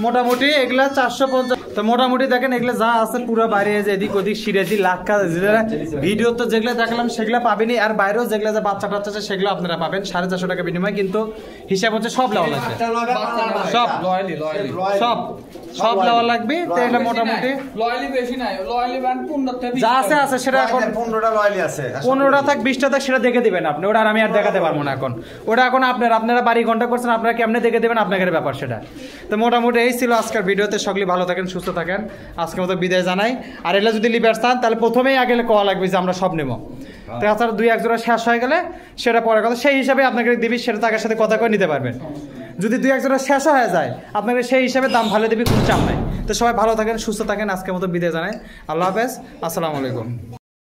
মোটামুটি এগুলা 450। তো মোটামুটি দেখেন এগুলা যা আছে পুরো বাইরে যে এদিক ওদিক সিরেজি লাক্কা ভিডিও তো যেগুলো দেখালাম সেগুলো পাবেনি, আর বাইরেও যেগুলো যে বাচ্চা টাচ্চা আছে সেগুলো আপনারা পাবেন 450 টাকা বিনিময়। কিন্তু হিসাব হচ্ছে সব লেওয়া লাগবে, সব সব সব লেওয়া লাগবে। তো এটা মোটামুটি লয়ালি বেশি নাই, লয়ালি ব্যান্ড 15 যা আছে আছে সেটা এখন 15টা লয়ালি আছে, 15টা থাক 20টা থাক সেটা দেখে দিবেন আপনি। ওটা আর আমি আর দেখাতে পারবো না এখন, ওটা এখন আপনারা বাড়ি কন্ট্যাক্ট করছেন, আপনারা কেমনে দেখে দেবেন আপনাদের ব্যাপার সেটা। তো মোটামুটি এই ছিল আজকের ভিডিওতে। সকলেই ভালো থাকেন, সুস্থ থাকেন, আজকের মতো বিদায় জানাই। আর এগুলো যদি লিবার চান তাহলে প্রথমেই আগে কোয়া লাগবে যে আমরা সব নেবো। তাছাড়া 2-1 জোড়া শেষ হয়ে গেলে সেটা পরে কথা, সেই হিসাবে আপনাকে দিবি, সেটা তাদের সাথে কথা করে নিতে পারবেন। যদি 2-1 জোড়া শেষ হয়ে যায় আপনাকে সেই হিসাবে দাম ভালো দিবি, কোনো চাপ নাই। তো সবাই ভালো থাকেন, সুস্থ থাকেন, আজকের মতো বিদায় জানাই। আল্লাহ হাফেজ, আসসালামু আলাইকুম।